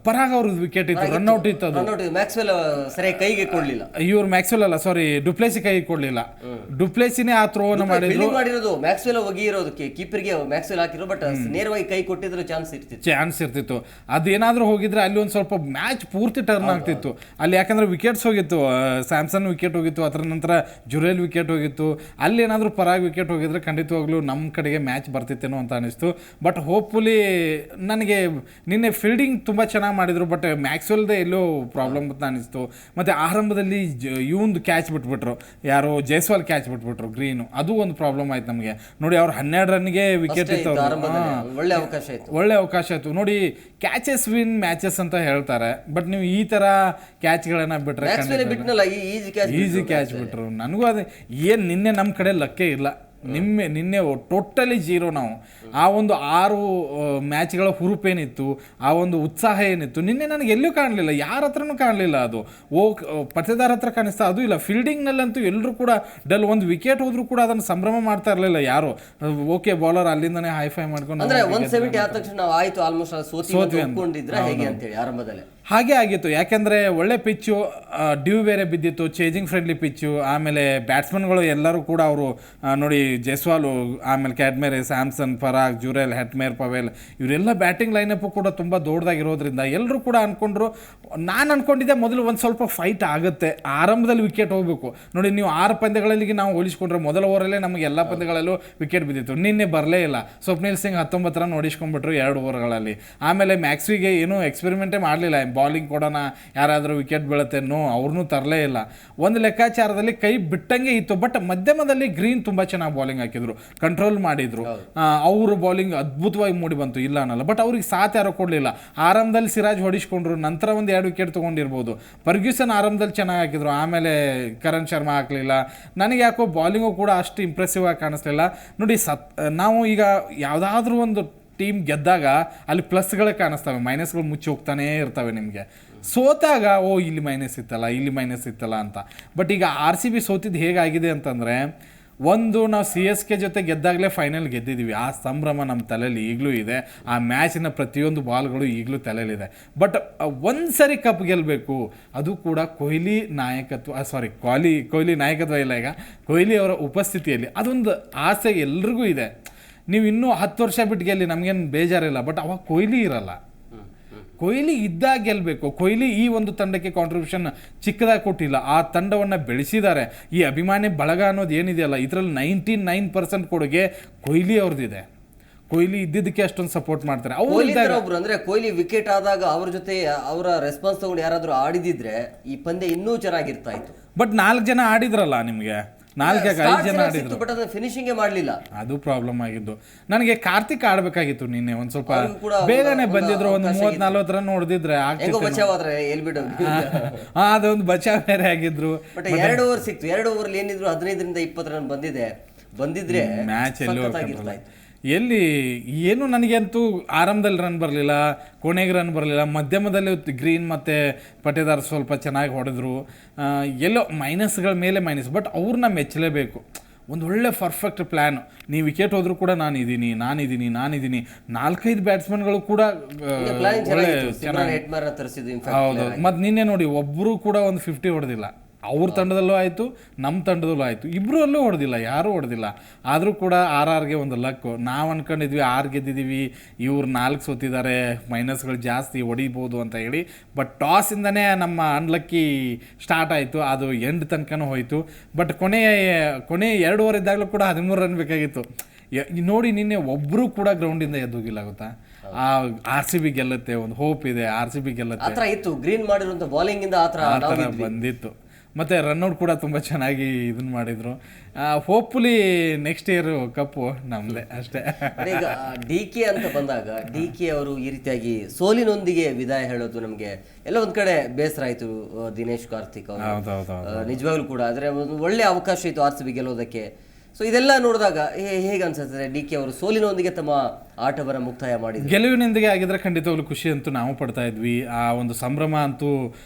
ಪರಾಗ್ ಅವ್ರದ್ದು ವಿಕೆಟ್ ಇತ್ತು, ರನ್ಔಟ್ ಇತ್ತು. ಅದು ಮ್ಯಾಕ್ಸ್ವೆಲ್ ಸರಿಯಾಗಿ ಕೈಗೆ ಕೊಡ್ಲಿಲ್ಲ. ಇವ್ರು ಮ್ಯಾಕ್ಸ್ವೆಲ್ ಅಲ್ಲ, ಸಾರಿ, ಡುಪ್ಲೆಸಿ ಕೈಗೆ ಕೊಡ್ಲಿಲ್ಲ. ಡುಪ್ಲೆಸಿನೇ ಆ ಥ್ರೋವನ್ನು ಮಾಡಿರೋದು, ಮ್ಯಾಕ್ಸ್ವೆಲ್ ಒಗಿರೋದು ಕೀಪರ್ಗೆ ಮ್ಯಾಕ್ಸ್ವೆಲ್ ಹಾಕಿರೋ, ಬಟ್ ನೇರವಾಗಿ ಕೈ ಕೊಟ್ಟಿದ್ರೆ ಚಾನ್ಸ್ ಇರ್ತಿತ್ತು. ಅದೇನಾದ್ರೂ ಹೋಗಿದ್ರೆ ಅಲ್ಲಿ ಒಂದು ಸ್ವಲ್ಪ ಮ್ಯಾಚ್ ಪೂರ್ತಿ ಟರ್ನ್ ಆಗ್ತಿತ್ತು ಅಲ್ಲಿ. ಯಾಕಂದ್ರೆ ವಿಕೆಟ್ಸ್ ಹೋಗಿತ್ತು, ಸ್ಯಾಮ್ಸನ್ ವಿಕೆಟ್ ಹೋಗಿತ್ತು, ಅದರ ನಂತರ ಜುರೇಲ್ ವಿಕೆಟ್ ಹೋಗಿತ್ತು. ಅಲ್ಲಿ ಏನಾದರೂ ಪರಾಗ್ ವಿಕೆಟ್ ಹೋಗಿದ್ರೆ ಖಂಡಿತವಾಗ್ಲೂ ನಮ್ಮ ಕಡೆಗೆ ಮ್ಯಾಚ್ ಬರ್ತಿತ್ತೇನೋ ಅಂತ ಅನಿಸ್ತು. ಬಟ್ ಹೋಪ್ಫುಲಿ ನನಗೆ ನಿನ್ನೆ ಫೀಲ್ಡಿಂಗ್ ತುಂಬ ಚೆನ್ನಾಗಿ ಮಾಡಿದ್ರು, ಬಟ್ ಮ್ಯಾಕ್ಸ್ವೆಲ್ದೇ ಎಲ್ಲೋ ಪ್ರಾಬ್ಲಮ್ ಅಂತ ಅನಿಸ್ತು. ಮತ್ತು ಆರಂಭದಲ್ಲಿ ಇವಂದು ಕ್ಯಾಚ್ ಬಿಟ್ಬಿಟ್ರು, ಯಾರು ಜೈಸ್ವಾಲ್ ಕ್ಯಾಚ್ ಬಿಟ್ಬಿಟ್ರು, ಗ್ರೀನು. ಅದು ಒಂದು ಪ್ರಾಬ್ಲಮ್ ಆಯ್ತು ನಮಗೆ. ನೋಡಿ, ಅವ್ರು 12 ರನ್ಗೆ ವಿಕೆಟ್ ಇತ್ತು, ಒಳ್ಳೆ ಅವಕಾಶ ಇತ್ತು. ನೋಡಿ, ಕ್ಯಾಚಸ್ ವಿನ್ ಮ್ಯಾಚಸ್ ಅಂತ ಹೇಳ್ತಾರೆ, ಬಟ್ ನೀವು ಈ ಥರ ಕ್ಯಾಚ್ಗಳನ್ನು ಬಿಟ್ರೆ ಈಸಿ ಕ್ಯಾಚ್ ಬಿಟ್ರು. ನನಗೂ ಅದೇ ಏನು ನಿನ್ನೆ ನಮ್ಮ ಕಡೆ ಲಕ್ಕೇ ಇಲ್ಲ. ನಿನ್ನೆ ಟೋಟಲಿ ಜೀರೋ. ನಾವು ಆ ಒಂದು 6 ಮ್ಯಾಚ್ಗಳ ಹುರುಪೇನಿತ್ತು, ಆ ಒಂದು ಉತ್ಸಾಹ ಏನಿತ್ತು ನಿನ್ನೆ ನನಗೆ ಎಲ್ಲೂ ಕಾಣಲಿಲ್ಲ, ಯಾರ ಹತ್ರನೂ ಕಾಣಲಿಲ್ಲ. ಅದು ಪತೇದಾರ್ ಹತ್ರ ಕಾಣಿಸ್ತಾ, ಅದು ಇಲ್ಲ. ಫೀಲ್ಡಿಂಗ್ನಲ್ಲಂತೂ ಎಲ್ಲರೂ ಕೂಡ ಡಲ್. ಒಂದು ವಿಕೆಟ್ ಹೋದ್ರೂ ಕೂಡ ಅದನ್ನು ಸಂಭ್ರಮ ಮಾಡ್ತಾ ಇರಲಿಲ್ಲ ಯಾರು. ಓಕೆ, ಬೌಲರ್ ಅಲ್ಲಿಂದನೇ ಹೈಫೈ ಮಾಡ್ಕೊಂಡು 170 ಆದ ತಕ್ಷಣ ನಾವು ಆಯ್ತು ಆಲ್ಮೋಸ್ಟ್ ಸೋತ್ವಿ ಅನ್ಕೊಂಡಿದ್ರೆ ಹೇಗೆ ಅಂತೇಳಿ ಆರಂಭದಲ್ಲಿ ಹಾಗೆ ಆಗಿತ್ತು. ಯಾಕೆಂದರೆ ಒಳ್ಳೆ ಪಿಚ್ಚು, ಡ್ಯೂ ಬೇರೆ ಬಿದ್ದಿತ್ತು, ಚೇಜಿಂಗ್ ಫ್ರೆಂಡ್ಲಿ ಪಿಚ್ಚು. ಆಮೇಲೆ ಬ್ಯಾಟ್ಸ್ಮನ್ಗಳು ಎಲ್ಲರೂ ಕೂಡ ಅವರು ನೋಡಿ, ಜೈಸ್ವಾಲು, ಆಮೇಲೆ ಕ್ಯಾಡ್ಮೇರೆ, ಸ್ಯಾಮ್ಸನ್, ಪರಾಗ್, ಜುರೇಲ್, ಹೆಟ್ಮೇರ್, ಪವೇಲ್, ಇವರೆಲ್ಲ ಬ್ಯಾಟಿಂಗ್ ಲೈನಪ್ಪು ಕೂಡ ತುಂಬ ದೊಡ್ಡದಾಗಿರೋದ್ರಿಂದ ಎಲ್ಲರೂ ಕೂಡ ಅಂದ್ಕೊಂಡ್ರು. ನಾನು ಅಂದ್ಕೊಂಡಿದ್ದೆ ಮೊದಲು ಒಂದು ಸ್ವಲ್ಪ ಫೈಟ್ ಆಗುತ್ತೆ, ಆರಂಭದಲ್ಲಿ ವಿಕೆಟ್ ಹೋಗಬೇಕು. ನೋಡಿ, ನೀವು 6 ಪಂದ್ಯಗಳಲ್ಲಿ ನಾವು ಹೋಲಿಸ್ಕೊಂಡ್ರೆ ಮೊದಲ ಓವರಲ್ಲೇ ನಮಗೆ ಎಲ್ಲ ಪಂದ್ಯಗಳಲ್ಲೂ ವಿಕೆಟ್ ಬಿದ್ದಿತ್ತು. ನಿನ್ನೆ ಬರಲೇ ಇಲ್ಲ. ಸ್ವಪ್ನಿಲ್ ಸಿಂಗ್ 19 ರನ್ ಓಡಿಸ್ಕೊಂಡ್ಬಿಟ್ರು 2 ಓವರ್ಗಳಲ್ಲಿ. ಆಮೇಲೆ ಮ್ಯಾಕ್ಸ್ವಿಗೆ ಏನೂ ಎಕ್ಸ್ಪೆರಿಮೆಂಟೇ ಮಾಡಲಿಲ್ಲ, ಬಾಲಿಂಗ್ ಕೊಡೋಣ ಯಾರಾದರೂ ವಿಕೆಟ್ ಬೀಳುತ್ತೆ ಅವ್ರನ್ನೂ ತರಲೇ ಇಲ್ಲ. ಒಂದು ಲೆಕ್ಕಾಚಾರದಲ್ಲಿ ಕೈ ಬಿಟ್ಟಂಗೆ ಇತ್ತು. ಬಟ್ ಮಧ್ಯಮದಲ್ಲಿ ಗ್ರೀನ್ ತುಂಬ ಚೆನ್ನಾಗಿ ಬಾಲಿಂಗ್ ಹಾಕಿದ್ರು, ಕಂಟ್ರೋಲ್ ಮಾಡಿದ್ರು. ಅವರು ಬಾಲಿಂಗ್ ಅದ್ಭುತವಾಗಿ ಮೂಡಿ ಬಂತು, ಇಲ್ಲ ಅನ್ನಲ್ಲ. ಬಟ್ ಅವ್ರಿಗೆ ಸಾಥ್ ಯಾರೋ ಕೊಡಲಿಲ್ಲ. ಆರಂಭದಲ್ಲಿ ಸಿರಾಜ್ ಹೊಡಿಸ್ಕೊಂಡ್ರು, ನಂತರ ಒಂದು 2 ವಿಕೆಟ್ ತೊಗೊಂಡಿರ್ಬೋದು. ಫರ್ಗ್ಯೂಸನ್ ಆರಂಭದಲ್ಲಿ ಚೆನ್ನಾಗಿ ಹಾಕಿದ್ರು, ಆಮೇಲೆ ಕರಣ್ ಶರ್ಮಾ ಹಾಕಲಿಲ್ಲ. ನನಗೆ ಯಾಕೋ ಬಾಲಿಂಗು ಕೂಡ ಅಷ್ಟು ಇಂಪ್ರೆಸಿವ್ ಆಗಿ ಕಾಣಿಸ್ಲಿಲ್ಲ. ನೋಡಿ, ನಾವು ಈಗ ಯಾವುದಾದ್ರೂ ಒಂದು ಟೀಮ್ ಗೆದ್ದಾಗ ಅಲ್ಲಿ ಪ್ಲಸ್ಗಳೇ ಕಾಣಿಸ್ತವೆ, ಮೈನಸ್ಗಳು ಮುಚ್ಚಿ ಹೋಗ್ತಾನೇ ಇರ್ತವೆ ನಿಮಗೆ. ಸೋತಾಗ ಇಲ್ಲಿ ಮೈನಸ್ ಇತ್ತಲ್ಲ, ಇಲ್ಲಿ ಮೈನಸ್ ಇತ್ತಲ್ಲ ಅಂತ. ಬಟ್ ಈಗ RCB ಸೋತಿದ್ದು ಹೇಗಾಗಿದೆ ಅಂತಂದರೆ, ನಾವು CSK ಜೊತೆ ಗೆದ್ದಾಗಲೇ ಫೈನಲ್ ಗೆದ್ದಿದ್ದೀವಿ, ಆ ಸಂಭ್ರಮ ನಮ್ಮ ತಲೆಯಲ್ಲಿ ಈಗಲೂ ಇದೆ. ಆ ಮ್ಯಾಚಿನ ಪ್ರತಿಯೊಂದು ಬಾಲ್ಗಳು ಈಗಲೂ ತಲೆಯಲ್ಲಿದೆ. ಬಟ್ ಒಂದು ಸರಿ ಕಪ್ ಗೆಲ್ಲಬೇಕು, ಅದು ಕೂಡ ಕೊಹ್ಲಿ ನಾಯಕತ್ವ ಇಲ್ಲ, ಈಗ ಕೊಹ್ಲಿ ಅವರ ಉಪಸ್ಥಿತಿಯಲ್ಲಿ. ಅದೊಂದು ಆಸೆ ಎಲ್ರಿಗೂ ಇದೆ. ನೀವು ಇನ್ನೂ 10 ವರ್ಷ ಬಿಟ್ಟು ಗೆಲ್ಲಿ, ನಮಗೇನು ಬೇಜಾರಿಲ್ಲ. ಬಟ್ ಅವಾಗ ಕೊಹ್ಲಿ ಇರಲ್ಲ. ಕೊಹ್ಲಿ ಇದ್ದಾಗ ಗೆಲ್ಲಬೇಕು. ಕೊಹ್ಲಿ ಈ ಒಂದು ತಂಡಕ್ಕೆ ಕಾಂಟ್ರಿಬ್ಯೂಷನ್ ಚಿಕ್ಕದಾಗಿ ಕೊಟ್ಟಿಲ್ಲ, ಆ ತಂಡವನ್ನು ಬೆಳೆಸಿದ್ದಾರೆ. ಈ ಅಭಿಮಾನಿ ಬಳಗ ಅನ್ನೋದು ಏನಿದೆಯಲ್ಲ, ಇದರಲ್ಲಿ 99% ಕೊಡುಗೆ ಕೊಹ್ಲಿ ಅವ್ರದ್ದಿದೆ. ಕೊಹ್ಲಿ ಇದ್ದಿದ್ದಕ್ಕೆ ಅಷ್ಟೊಂದು ಸಪೋರ್ಟ್ ಮಾಡ್ತಾರೆ. ಒಬ್ರು ಅಂದ್ರೆ ಕೊಹ್ಲಿ ವಿಕೆಟ್ ಆದಾಗ ಅವ್ರ ಜೊತೆ ಅವರ ರೆಸ್ಪಾನ್ಸ್ ತಗೊಂಡು ಯಾರಾದ್ರೂ ಆಡಿದಿದ್ರೆ ಈ ಪಂದ್ಯ ಇನ್ನೂ ಚೆನ್ನಾಗಿರ್ತಾ ಇತ್ತು. ಬಟ್ 4 ಜನ ಆಡಿದ್ರಲ್ಲ, ನಿಮಗೆ 4-5 ಜನ ಆಡಿದ್ರು, ಬಟ್ ಅದನ್ನ ಫಿನಿಶಿಂಗ್ ಮಾಡಲಿಲ್ಲ. ಅದು ಪ್ರಾಬ್ಲಮ್ ಆಗಿದ್ದು. ನನಗೆ ಕಾರ್ತಿಕ್ ಆಡಬೇಕಾಗಿತ್ತು ನಿನ್ನೆ, ಒಂದ್ ಸ್ವಲ್ಪ ಬೇಗನೆ ಬಂದಿದ್ರು, ಒಂದು 30-40 ರನ್ ಹೊಡೆದಿದ್ರೆ ಅದೊಂದು ಬಚಾವ್ ಬೇರೆ ಆಗಿದ್ರು. ಬಟ್ 2 ಓವರ್ ಸಿಕ್ತು, 2 ಓವರ್ ಏನಿದ್ರು 15ರಿಂದ 20 ರನ್ ಬಂದಿದ್ರೆ ಮ್ಯಾಚ್ ಎಲ್ಲಿ ಏನು ನನಗಂತೂ ಆರಂಭದಲ್ಲಿ ರನ್ ಬರಲಿಲ್ಲ, ಕೊನೆಗೆ ರನ್ ಬರಲಿಲ್ಲ. ಮಧ್ಯಮದಲ್ಲಿ ಗ್ರೀನ್ ಮತ್ತು ಪಟೇದಾರ್ ಸ್ವಲ್ಪ ಚೆನ್ನಾಗಿ ಹೊಡೆದ್ರು. ಎಲ್ಲೋ ಮೈನಸ್ಗಳ ಮೇಲೆ ಮೈನಸ್. ಬಟ್ ಅವ್ರನ್ನ ಮೆಚ್ಚಲೇಬೇಕು. ಒಂದು ಒಳ್ಳೆ ಪರ್ಫೆಕ್ಟ್ ಪ್ಲ್ಯಾನ್. ನೀವು ವಿಕೆಟ್ ಹೋದ್ರೂ ಕೂಡ ನಾನಿದ್ದೀನಿ. 4-5 ಬ್ಯಾಟ್ಸ್ಮನ್ಗಳು ಕೂಡ ಹೌದು. ಮತ್ತು ನಿನ್ನೆ ನೋಡಿ, ಒಬ್ಬರು ಕೂಡ ಒಂದು 50 ಹೊಡೆದಿಲ್ಲ. ಅವ್ರ ತಂಡದಲ್ಲೂ ಆಯಿತು, ನಮ್ಮ ತಂಡದಲ್ಲೂ ಆಯಿತು. ಇಬ್ಬರಲ್ಲೂ ಹೊಡೆದಿಲ್ಲ, ಯಾರೂ ಹೊಡೆದಿಲ್ಲ. ಆದರೂ ಕೂಡ RRಗೆ ಒಂದು ಲಕ್ಕು. ನಾವು ಅಂದ್ಕೊಂಡಿದ್ವಿ 6 ಗೆದ್ದಿದ್ದೀವಿ, ಇವ್ರು 4 ಸೋತಿದ್ದಾರೆ, ಮೈನಸ್ಗಳು ಜಾಸ್ತಿ ಹೊಡಿಬೋದು ಅಂತ ಹೇಳಿ. ಬಟ್ ಟಾಸಿಂದನೇ ನಮ್ಮ ಅನ್ಲಕ್ಕಿ ಸ್ಟಾರ್ಟ್ ಆಯಿತು, ಅದು ಎಂಡ್ ತನಕನೂ ಹೋಯಿತು. ಬಟ್ ಕೊನೆ 2 ಓವರ್ ಇದ್ದಾಗಲೂ ಕೂಡ 13 ರನ್ ಬೇಕಾಗಿತ್ತು. ನೋಡಿ, ನಿನ್ನೆ ಒಬ್ಬರು ಕೂಡ ಗ್ರೌಂಡಿಂದ ಎದ್ದೋಗಿಲ್ಲ, ಗೊತ್ತಾ? RCB ಗೆಲ್ಲುತ್ತೆ, ಒಂದು ಹೋಪ್ ಇದೆ, RCB ಗೆಲ್ಲುತ್ತೆ ಇತ್ತು. ಗ್ರೀನ್ ಮಾಡಿರುವಂಥ ಬಾಲಿಂಗ್ ಇಂದ ಆ ಥರ ಬಂದಿತ್ತು. ಮತ್ತು ರನ್ಔಟ್ ಕೂಡ ತುಂಬ ಚೆನ್ನಾಗಿ ಇದನ್ನು ಮಾಡಿದರು. ಹೋಪ್ಫುಲಿ ನೆಕ್ಸ್ಟ್ ಇಯರ್ ಕಪ್ಪು ನಮ್ಮದೇ ಅಷ್ಟೇ. ಈಗ DK ಅಂತ ಬಂದಾಗ DK ಅವರು ಈ ರೀತಿಯಾಗಿ ಸೋಲಿನೊಂದಿಗೆ ವಿದಾಯ ಹೇಳೋದು ನಮಗೆ ಎಲ್ಲ ಒಂದು ಕಡೆ ಬೇಸರ ಆಯಿತು. ದಿನೇಶ್ ಕಾರ್ತಿಕ್ ಅವರು ನಿಜವಾಗ್ಲೂ ಕೂಡ, ಆದರೆ ಒಂದು ಒಳ್ಳೆ ಅವಕಾಶ ಇತ್ತು RCB ಗೆಲ್ಲೋದಕ್ಕೆ. ಸೊ ಇದೆಲ್ಲ ನೋಡಿದಾಗ ಹೇಗೆ ಅನ್ಸುತ್ತೆ, DK ಅವರು ಸೋಲಿನೊಂದಿಗೆ ತಮ್ಮ ಆಟವನ್ನು ಮುಕ್ತಾಯ ಮಾಡಿದ್ರು? ಗೆಲುವಿನೊಂದಿಗೆ ಆಗಿದ್ರೆ ಖಂಡಿತವಾಗ್ಲೂ ಖುಷಿ ಅಂತೂ ನಾವು ಪಡ್ತಾ ಇದ್ವಿ. ಆ ಒಂದು ಸಂಭ್ರಮ ಅಂತೂ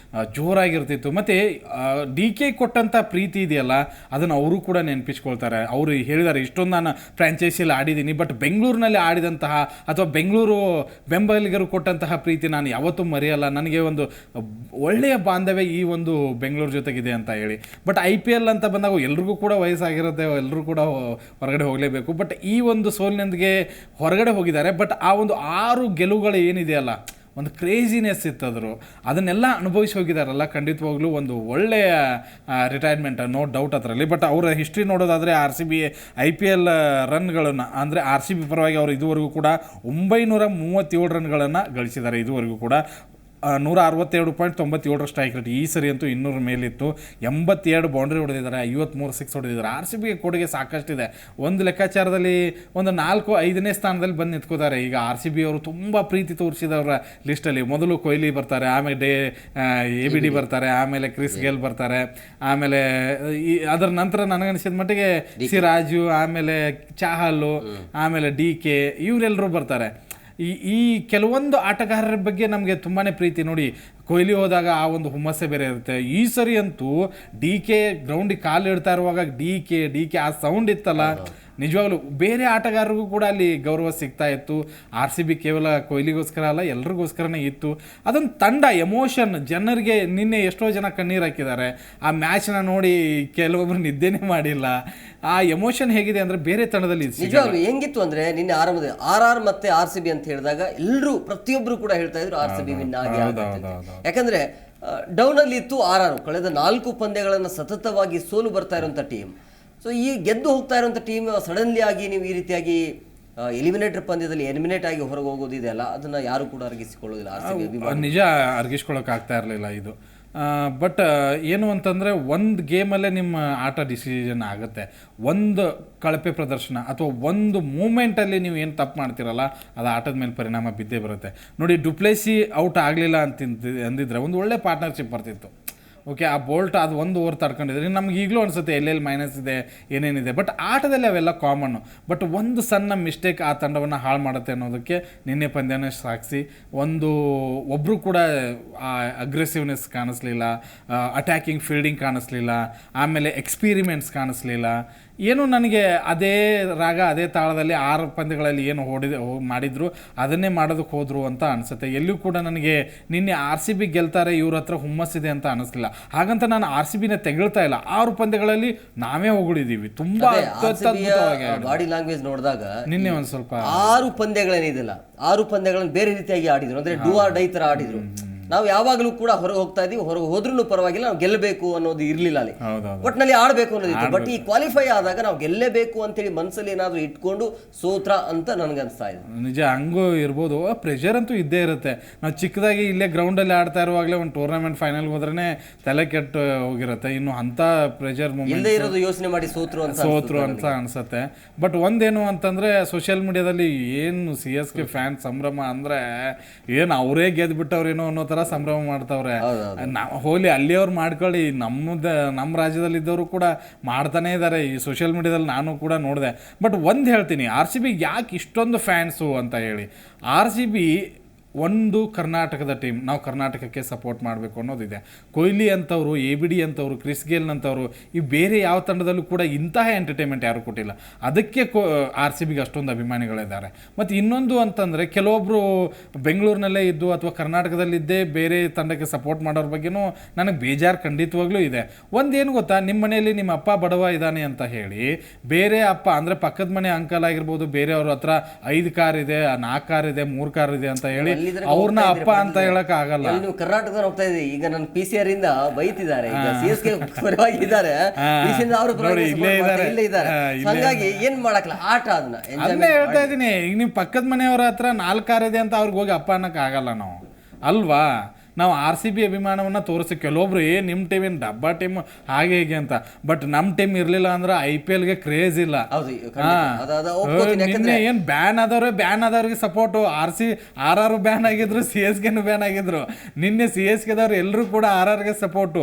ಜೋರಾಗಿರ್ತಿತ್ತು. ಮತ್ತು DK ಕೊಟ್ಟಂಥ ಪ್ರೀತಿ ಇದೆಯಲ್ಲ, ಅದನ್ನು ಅವರು ಕೂಡ ನೆನಪಿಸ್ಕೊಳ್ತಾರೆ. ಅವರು ಹೇಳಿದ್ದಾರೆ, ಇಷ್ಟೊಂದು ನಾನು ಫ್ರಾಂಚೈಸಿಯಲ್ಲಿ ಆಡಿದ್ದೀನಿ, ಬಟ್ ಬೆಂಗಳೂರಿನಲ್ಲಿ ಆಡಿದಂತಹ ಅಥವಾ ಬೆಂಗಳೂರು ಬೆಂಬಲಿಗರು ಕೊಟ್ಟಂತಹ ಪ್ರೀತಿ ನಾನು ಯಾವತ್ತೂ ಮರೆಯಲ್ಲ. ನನಗೆ ಒಂದು ಒಳ್ಳೆಯ ಬಾಂಧವ್ಯ ಈ ಒಂದು ಬೆಂಗಳೂರು ಜೊತೆಗಿದೆ ಅಂತ ಹೇಳಿ. ಬಟ್ IPL ಅಂತ ಬಂದಾಗ ಎಲ್ರಿಗೂ ಕೂಡ ವಯಸ್ಸಾಗಿರುತ್ತೆ, ಎಲ್ಲರೂ ಕೂಡ ಹೊರಗಡೆ ಹೋಗಲೇಬೇಕು. ಬಟ್ ಈ ಒಂದು ಸೋಲಿನೊಂದಿಗೆ ಹೊರಗಡೆ ಹೋಗಿದ್ದಾರೆ. ಬಟ್ ಆ ಒಂದು 6 ಗೆಲುವುಗಳು ಏನಿದೆಯಲ್ಲ, ಒಂದು ಕ್ರೇಜಿನೆಸ್ ಇತ್ತದ್ರು, ಅದನ್ನೆಲ್ಲ ಅನುಭವಿಸಿ ಹೋಗಿದಾರಲ್ಲ. ಖಂಡಿತವಾಗ್ಲೂ ಒಂದು ಒಳ್ಳೆಯ ರಿಟೈರ್ಮೆಂಟ್, ನೋ ಡೌಟ್ ಅದರಲ್ಲಿ. ಬಟ್ ಅವರ ಹಿಸ್ಟ್ರಿ ನೋಡೋದಾದರೆ RCB IPL ರನ್ಗಳನ್ನು ಅಂದರೆ RCB ಪರವಾಗಿ ಅವರು ಇದುವರೆಗೂ ಕೂಡ 937 ರನ್ಗಳನ್ನು ಗಳಿಸಿದ್ದಾರೆ. ಇದುವರೆಗೂ ಕೂಡ 162.97 ಸ್ಟ್ರೈಕ್ ರೇಟ್. ಈ ಸರಿ ಅಂತೂ 200 ಮೇಲಿತ್ತು. 82 ಬೌಂಡ್ರಿ ಹೊಡೆದಿದ್ದಾರೆ, 53 ಸಿಕ್ಸ್ ಹೊಡೆದಿದ್ದಾರೆ. RCBಗೆ ಕೊಡುಗೆ ಸಾಕಷ್ಟಿದೆ. ಒಂದು ಲೆಕ್ಕಾಚಾರದಲ್ಲಿ ಒಂದು 4-5ನೇ ಸ್ಥಾನದಲ್ಲಿ ಬಂದು ನಿಂತ್ಕೋತಾರೆ. ಈಗ RCB ಅವರು ತುಂಬ ಪ್ರೀತಿ ತೋರಿಸಿದವರ ಲಿಸ್ಟಲ್ಲಿ ಮೊದಲು ಕೊಹ್ಲಿ ಬರ್ತಾರೆ, ಆಮೇಲೆ ABD ಬರ್ತಾರೆ, ಆಮೇಲೆ ಕ್ರಿಸ್ ಗೇಲ್ ಬರ್ತಾರೆ, ಆಮೇಲೆ ಅದರ ನಂತರ ನನಗನ್ಸಿದ ಮಟ್ಟಿಗೆ ಸಿರಾಜು, ಆಮೇಲೆ ಚಾಹಲ್, ಆಮೇಲೆ DK ಇವರೆಲ್ಲರೂ ಬರ್ತಾರೆ. ಈ ಕೆಲವೊಂದು ಆಟಗಾರರ ಬಗ್ಗೆ ನಮಗೆ ತುಂಬಾ ಪ್ರೀತಿ. ನೋಡಿ, ಕೊಹ್ಲಿ ಹೋದಾಗ ಆ ಒಂದು ಹುಮ್ಮಸ್ಸೆ ಬೇರೆ ಇರುತ್ತೆ. ಈ ಸರಿ ಅಂತೂ DK ಗ್ರೌಂಡಿಗೆ ಕಾಲು ಇಡ್ತಾ ಇರುವಾಗ DK ಆ ಸೌಂಡ್ ಇತ್ತಲ್ಲ, ನಿಜವಾಗ್ಲೂ ಬೇರೆ ಆಟಗಾರರಿಗೂ ಕೂಡ ಅಲ್ಲಿ ಗೌರವ ಸಿಗ್ತಾ ಇತ್ತು. RCB ಕೇವಲ ಕೊಹ್ಲಿಗೋಸ್ಕರ ಅಲ್ಲ, ಎಲ್ರಿಗೋಸ್ಕರನೇ ಇತ್ತು. ಅದೊಂದು ತಂಡ ಎಮೋಷನ್. ಜನರಿಗೆ ನಿನ್ನೆ ಎಷ್ಟೋ ಜನ ಕಣ್ಣೀರು ಹಾಕಿದ್ದಾರೆ ಆ ಮ್ಯಾಚ್ನ ನೋಡಿ, ಕೆಲವೊಬ್ರು ನಿದ್ದೆನೇ ಮಾಡಿಲ್ಲ. ಆ ಎಮೋಷನ್ ಹೇಗಿದೆ ಅಂದರೆ ಬೇರೆ ತಂಡದಲ್ಲಿ ನಿಜವಾಗ್ಲೂ ಹೆಂಗಿತ್ತು ಅಂದರೆ, ನಿನ್ನೆ ಆರಂಭದಲ್ಲಿ RR ಮತ್ತೆ RCB ಅಂತ ಹೇಳಿದಾಗ ಎಲ್ಲರೂ ಪ್ರತಿಯೊಬ್ಬರು ಕೂಡ ಹೇಳ್ತಾ ಇದ್ರು RCB ವಿನ್ ಆಗಿ. ಯಾಕಂದ್ರೆ ಡೌನ್ ಅಲ್ಲಿ ಇತ್ತು RR. ಕಳೆದ 4 ಪಂದ್ಯಗಳನ್ನು ಸತತವಾಗಿ ಸೋಲು ಬರ್ತಾ ಇರುವಂತ ಟೀಮ್. ಸೊ ಈ ಗೆದ್ದು ಹೋಗ್ತಾ ಇರುವಂತ ಟೀಮ್ ಸಡನ್ಲಿ ಆಗಿ ನೀವು ಈ ರೀತಿಯಾಗಿ ಎಲಿಮಿನೇಟರ್ ಪಂದ್ಯದಲ್ಲಿ ಎಲಿಮಿನೇಟ್ ಆಗಿ ಹೊರಗೆ ಹೋಗೋದಿದೆಯಲ್ಲ ಅದನ್ನ ಯಾರು ಕೂಡ ಅರಗಿಸಿಕೊಳ್ಳೋದಿಲ್ಲ RCB ನಿಜ ಅರ್ಗಿಸ್ಕೊಳಕ್ ಆಗ್ತಾ ಇರಲಿಲ್ಲ ಇದು. ಬಟ್ ಏನು ಅಂತಂದರೆ ಒಂದು ಗೇಮಲ್ಲೇ ನಿಮ್ಮ ಆಟ ಡಿಸಿಷನ್ ಆಗುತ್ತೆ. ಒಂದು ಕಳಪೆ ಪ್ರದರ್ಶನ ಅಥವಾ ಒಂದು ಮೂಮೆಂಟಲ್ಲಿ ನೀವು ಏನು ತಪ್ಪು ಮಾಡ್ತೀರಲ್ಲ ಅದು ಆಟದ ಮೇಲೆ ಪರಿಣಾಮ ಬಿದ್ದೇ ಬರುತ್ತೆ. ನೋಡಿ, ಡುಪ್ಲೆಸಿ ಔಟ್ ಆಗಲಿಲ್ಲ ಅಂದಿದ್ರೆ ಒಂದು ಒಳ್ಳೆ ಪಾರ್ಟ್ನರ್ಶಿಪ್ ಬರ್ತಿತ್ತು. ಓಕೆ, ಆ ಬೋಲ್ಟ್ ಅದು ಒಂದು ಓವರ್ ತಡ್ಕೊಂಡಿದ್ರೆ ನಮ್ಗೆ ಈಗಲೂ ಅನಿಸುತ್ತೆ ಎಲ್ಲೆಲ್ಲಿ ಮೈನಸ್ ಇದೆ ಏನೇನಿದೆ. ಬಟ್ ಆಟದಲ್ಲಿ ಅವೆಲ್ಲ ಕಾಮನ್ನು. ಬಟ್ ಒಂದು ಸಣ್ಣ ಮಿಸ್ಟೇಕ್ ಆ ತಂಡವನ್ನು ಹಾಳು ಮಾಡುತ್ತೆ ಅನ್ನೋದಕ್ಕೆ ನಿನ್ನೆ ಪಂದ್ಯನೇ ಸಾಕ್ಷಿ. ಒಬ್ಬರು ಕೂಡ ಅಗ್ರೆಸಿವ್ನೆಸ್ ಕಾಣಿಸ್ಲಿಲ್ಲ, ಅಟ್ಯಾಕಿಂಗ್ ಫೀಲ್ಡಿಂಗ್ ಕಾಣಿಸ್ಲಿಲ್ಲ, ಆಮೇಲೆ ಎಕ್ಸ್ಪೀರಿಮೆಂಟ್ಸ್ ಕಾಣಿಸ್ಲಿಲ್ಲ. ಏನು ನನಗೆ ಅದೇ ರಾಗ ಅದೇ ತಾಳದಲ್ಲಿ 6 ಪಂದ್ಯಗಳಲ್ಲಿ ಏನು ಮಾಡಿದ್ರು ಅದನ್ನೇ ಮಾಡೋದಕ್ಕೆ ಹೋದರು ಅಂತ ಅನಿಸುತ್ತೆ. ಎಲ್ಲೂ ಕೂಡ ನನಗೆ ನಿನ್ನೆ RCB ಗೆಲ್ತಾರೆ ಇವ್ರ ಹತ್ರ ಹುಮ್ಮಸ್ಸಿದೆ ಅಂತ ಅನಿಸ್ಲಿಲ್ಲ. ಹಾಗಂತ ನಾನು RCBನ ತೆಗಳ್ತಾ ಇಲ್ಲ. 6 ಪಂದ್ಯಗಳಲ್ಲಿ ನಾವೇ ಹೊಗಳಿದ್ದೀವಿ. ತುಂಬಾ ಬಾಡಿ ಲ್ಯಾಂಗ್ವೇಜ್ ನೋಡಿದಾಗ ನಿನ್ನೆ ಒಂದು ಸ್ವಲ್ಪ 6 ಪಂದ್ಯಗಳೇನಿದೆಯಲ್ಲ 6 ಪಂದ್ಯಗಳನ್ನು ಬೇರೆ ರೀತಿಯಾಗಿ ಆಡಿದ್ರು. ಅಂದ್ರೆ ಡೂ ಆರ್ ಡೈ ತರ ಆಡಿದ್ರು. ನಾವು ಯಾವಾಗಲೂ ಕೂಡ ಹೊರಗೆ ಹೋಗ್ತಾ ಇದೀವಿ, ಹೊರಗೆ ಹೋದ್ರೂ ಪರವಾಗಿಲ್ಲ, ನಾವು ಗೆಲ್ಲಬೇಕು ಅನ್ನೋದು ಇರ್ಲಿಲ್ಲ ಅಲ್ಲಿ. ಒಟ್ಟಿನಲ್ಲಿ ಆಡಬೇಕು ಅನ್ನೋದಿತ್ತು. ಬಟ್ ಈ ಕ್ವಾಲಿಫೈ ಆದಾಗ ನಾವು ಗೆಲ್ಲೇಬೇಕು ಅಂತೇಳಿ ಮನಸ್ಸಲ್ಲಿ ಏನಾದ್ರು ಇಟ್ಕೊಂಡು ಸೋತ್ರ ಅಂತ ನನ್ಗನ್ಸ್ತಾ ಇದೆ. ನಿಜ, ಹಂಗೂ ಇರ್ಬೋದು. ಪ್ರೆಷರ್ ಅಂತೂ ಇದ್ದೇ ಇರುತ್ತೆ. ನಾವು ಚಿಕ್ಕದಾಗಿ ಇಲ್ಲೇ ಗ್ರೌಂಡಲ್ಲಿ ಆಡ್ತಾ ಇರುವಾಗಲೇ ಒಂದು ಟೂರ್ನಮೆಂಟ್ ಫೈನಲ್ಗೆ ಹೋದ್ರೇ ತಲೆ ಕೆಟ್ಟು ಹೋಗಿರುತ್ತೆ. ಇನ್ನು ಅಂಥ ಪ್ರೆಷರ್ ಇಲ್ಲದೆ ಇರೋದು ಯೋಚನೆ ಮಾಡಿ ಸೋತ್ರು ಅಂತ ಅನ್ಸುತ್ತೆ. ಬಟ್ ಒಂದೇನು ಅಂತಂದ್ರೆ ಸೋಷಿಯಲ್ ಮೀಡಿಯಾದಲ್ಲಿ ಏನು CSK ಫ್ಯಾನ್ ಸಂಭ್ರಮ ಅಂದ್ರೆ ಏನು ಅವರೇ ಗೆದ್ಬಿಟ್ಟವ್ರೇನೋ ಅನ್ನೋ ಥರ ಸಂಭ್ರಮ ಮಾಡ್ತಾವ್ರೆ. ಹೋಲಿ ಅಲ್ಲಿಯವ್ರು ಮಾಡ್ಕೊಳ್ಳಿ, ನಮ್ಮ ರಾಜ್ಯದಲ್ಲಿ ಇದ್ದವರು ಕೂಡ ಮಾಡ್ತಾನೆ ಇದ್ದಾರೆ ಈ ಸೋಷಿಯಲ್ ಮೀಡಿಯಾದಲ್ಲಿ. ನಾನು ಕೂಡ ನೋಡಿದೆ. ಬಟ್ ಒಂದು ಹೇಳ್ತೀನಿ, RCB ಯಾಕೆ ಇಷ್ಟೊಂದು ಫ್ಯಾನ್ಸು ಅಂತ ಹೇಳಿ. RCB ಒಂದು ಕರ್ನಾಟಕದ ಟೀಮ್, ನಾವು ಕರ್ನಾಟಕಕ್ಕೆ ಸಪೋರ್ಟ್ ಮಾಡಬೇಕು ಅನ್ನೋದಿದೆ. ಕೊಹ್ಲಿ ಅಂತವರು, ABD ಅಂತವರು, ಕ್ರಿಸ್ ಗೇಲ್ ಅಂತವರು ಈ ಬೇರೆ ಯಾವ ತಂಡದಲ್ಲೂ ಕೂಡ ಇಂತಹ ಎಂಟರ್ಟೈನ್ಮೆಂಟ್ ಯಾರು ಕೊಟ್ಟಿಲ್ಲ. ಅದಕ್ಕೆ RCBಗೆ ಅಷ್ಟೊಂದು ಅಭಿಮಾನಿಗಳಿದ್ದಾರೆ. ಮತ್ತು ಇನ್ನೊಂದು ಅಂತಂದರೆ ಕೆಲವೊಬ್ಬರು ಬೆಂಗಳೂರಿನಲ್ಲೇ ಇದ್ದು ಅಥವಾ ಕರ್ನಾಟಕದಲ್ಲಿದ್ದೇ ಬೇರೆ ತಂಡಕ್ಕೆ ಸಪೋರ್ಟ್ ಮಾಡೋರ ಬಗ್ಗೆನೂ ನನಗೆ ಬೇಜಾರು ಖಂಡಿತವಾಗ್ಲೂ ಇದೆ. ಒಂದೇನು ಗೊತ್ತಾ, ನಿಮ್ಮ ಮನೆಯಲ್ಲಿ ನಿಮ್ಮ ಅಪ್ಪ ಬಡವ ಇದ್ದಾನೆ ಅಂತ ಹೇಳಿ ಬೇರೆ ಅಪ್ಪ ಅಂದರೆ ಪಕ್ಕದ ಮನೆ ಅಂಕಲ್ ಆಗಿರ್ಬೋದು, ಬೇರೆಯವ್ರ ಹತ್ರ 5 ಕಾರ್ ಇದೆ, 4 ಕಾರ್ ಇದೆ, 3 ಕಾರ್ ಇದೆ ಅಂತ ಹೇಳಿ ಅವ್ರನ್ನ ಅಪ್ಪ ಅಂತ ಹೇಳಕ್ ಆಗಲ್ಲ. ನೀವು ಕರ್ನಾಟಕದಲ್ಲಿ ಹೋಗ್ತಾ ಇದ್ದೀವಿ. ಈಗ ನನ್ನ PCR ಇಂದ ಬೈತಿದ್ದಾರೆ, ಈಗ CSK ಪರವಾಗಿ ಇದ್ದಾರೆ, ಹಾಗಾಗಿ ಏನ್ ಮಾಡಕ್ಲ ಆಟ ಅದನ್ನ ಹೇಳ್ತಾ ಇದೀನಿ. ಈಗ ನಿಮ್ ಪಕ್ಕದ ಮನೆಯವ್ರ ಹತ್ರ 4 ಕಾರ್ ಇದೆ ಅಂತ ಅವ್ರಿಗೆ ಹೋಗಿ ಅಪ್ಪ ಅನ್ನಕ್ ಆಗಲ್ಲ ನಾವು, ಅಲ್ವಾ? ನಾವು RCB ಅಭಿಮಾನವನ್ನು ತೋರಿಸಿ ಕೆಲವೊಬ್ರು ನಿಮ್ಮ ಟೀಮ್ ಏನು ಡಬ್ಬಾ ಟೀಮ್ ಹಾಗೆ ಹೇಗೆ ಅಂತ. ಬಟ್ ನಮ್ಮ ಟೀಮ್ ಇರಲಿಲ್ಲ ಅಂದ್ರೆ IPLಗೆ ಕ್ರೇಜ್ ಇಲ್ಲ. ನಿನ್ನೆ ಏನು ಬ್ಯಾನ್ ಆದವ್ರಿಗೆ ಸಪೋರ್ಟು. RR ಬ್ಯಾನ್ ಆಗಿದ್ರು, CSKನೂ ಬ್ಯಾನ್ ಆಗಿದ್ರು. ನಿನ್ನೆ CSKದವ್ರು ಎಲ್ಲರೂ ಕೂಡ RRಗೆ ಸಪೋರ್ಟು.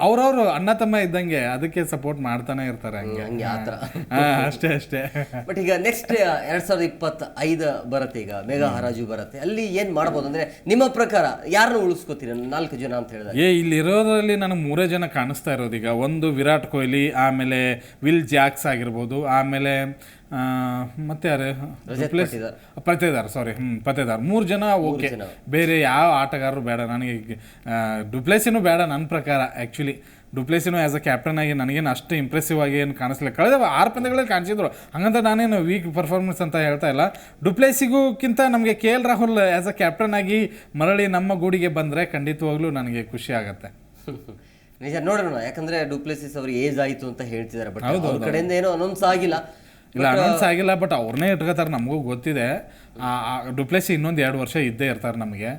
ಅವ್ರವ್ರು ಅಣ್ಣ ತಮ್ಮ ಇದ್ದಂಗೆ, ಅದಕ್ಕೆ ಸಪೋರ್ಟ್ ಮಾಡ್ತಾನೆ ಇರ್ತಾರೆ. ಹಂಗೆ ಅಷ್ಟೇ. ಬಟ್ ಈಗ ನೆಕ್ಸ್ಟ್ 2025 ಬರುತ್ತೆ, ಈಗ ಮೇಘಾ ಹರಾಜು ಬರುತ್ತೆ. ಅಲ್ಲಿ ಏನ್ ಮಾಡ್ಬೋದು ಅಂದ್ರೆ ನಿಮ್ಮ ಪ್ರಕಾರ ಯಾರನ್ನು ಉಳಿಸ್ಕೋತೀರ? 4 ಜನ ಅಂತ ಹೇಳಿದ್ರೆ ಇಲ್ಲಿ ಇರೋದ್ರಲ್ಲಿ ನನಗೆ 3 ಜನ ಕಾಣಿಸ್ತಾ ಇರೋದು. ಈಗ ಒಂದು ವಿರಾಟ್ ಕೊಹ್ಲಿ, ಆಮೇಲೆ ವಿಲ್ ಜಾಕ್ಸ್ ಆಗಿರ್ಬೋದು, ಆಮೇಲೆ ಮತ್ತೆ ಯಾರು ಪತೇದಾರ್ 3 ಜನ. ಓಕೆ, ಬೇರೆ ಯಾವ ಆಟಗಾರರು ಬೇಡ ನನಗೆ. ಡುಪ್ಲೆಸಿನೂ ಬೇಡ ನನ್ನ ಪ್ರಕಾರ. ಆ್ಯಕ್ಚುಲಿ ಡುಪ್ಲೆಸಿನೂ ಆ್ಯಸ್ ಅ ಕ್ಯಾಪ್ಟನ್ ಆಗಿ ನನಗೇನು ಅಷ್ಟು ಇಂಪ್ರೆಸಿವ್ ಆಗಿ ಏನು ಕಾಣಿಸ್ಲಿಲ್ಲ. ಕಳೆದ 6 ಪಂದ್ಯಗಳಲ್ಲಿ ಕಾಣಿಸಿದ್ರು, ಹಂಗಂತ ನಾನೇನು ವೀಕ್ ಪರ್ಫಾರ್ಮೆನ್ಸ್ ಅಂತ ಹೇಳ್ತಾ ಇಲ್ಲ. ಡುಪ್ಲೆಸಿಗಿಂತ ನಮಗೆ KL Rahul as a captain ಆಗಿ ಮರಳಿ ನಮ್ಮ ಗೂಡಿಗೆ ಬಂದರೆ ಖಂಡಿತವಾಗ್ಲೂ ನನಗೆ ಖುಷಿ ಆಗುತ್ತೆ. ನಿಜ, ನೋಡೋಣ. ಯಾಕಂದ್ರೆ ಡುಪ್ಲೆಸಿಸ್ ಅವ್ರಿಗೆ ಏಜ್ ಆಯಿತು ಅಂತ ಹೇಳ್ತಿದ್ದಾರೆ. ಬಟ್ ಅವ್ರ ಕಡೆಯಿಂದ ಏನೋ ಅನೌನ್ಸ್ ಆಗಿಲ್ಲ. ಬಟ್ ಅವ್ರನ್ನೇ ಇಟ್ಕೋತಾರೆ, ನಮಗೂ ಗೊತ್ತಿದೆ. ಡುಪ್ಲೆಸಿ ಇನ್ನೊಂದು 2 ವರ್ಷ ಇದ್ದೇ ಇರ್ತಾರೆ ನಮಗೆ.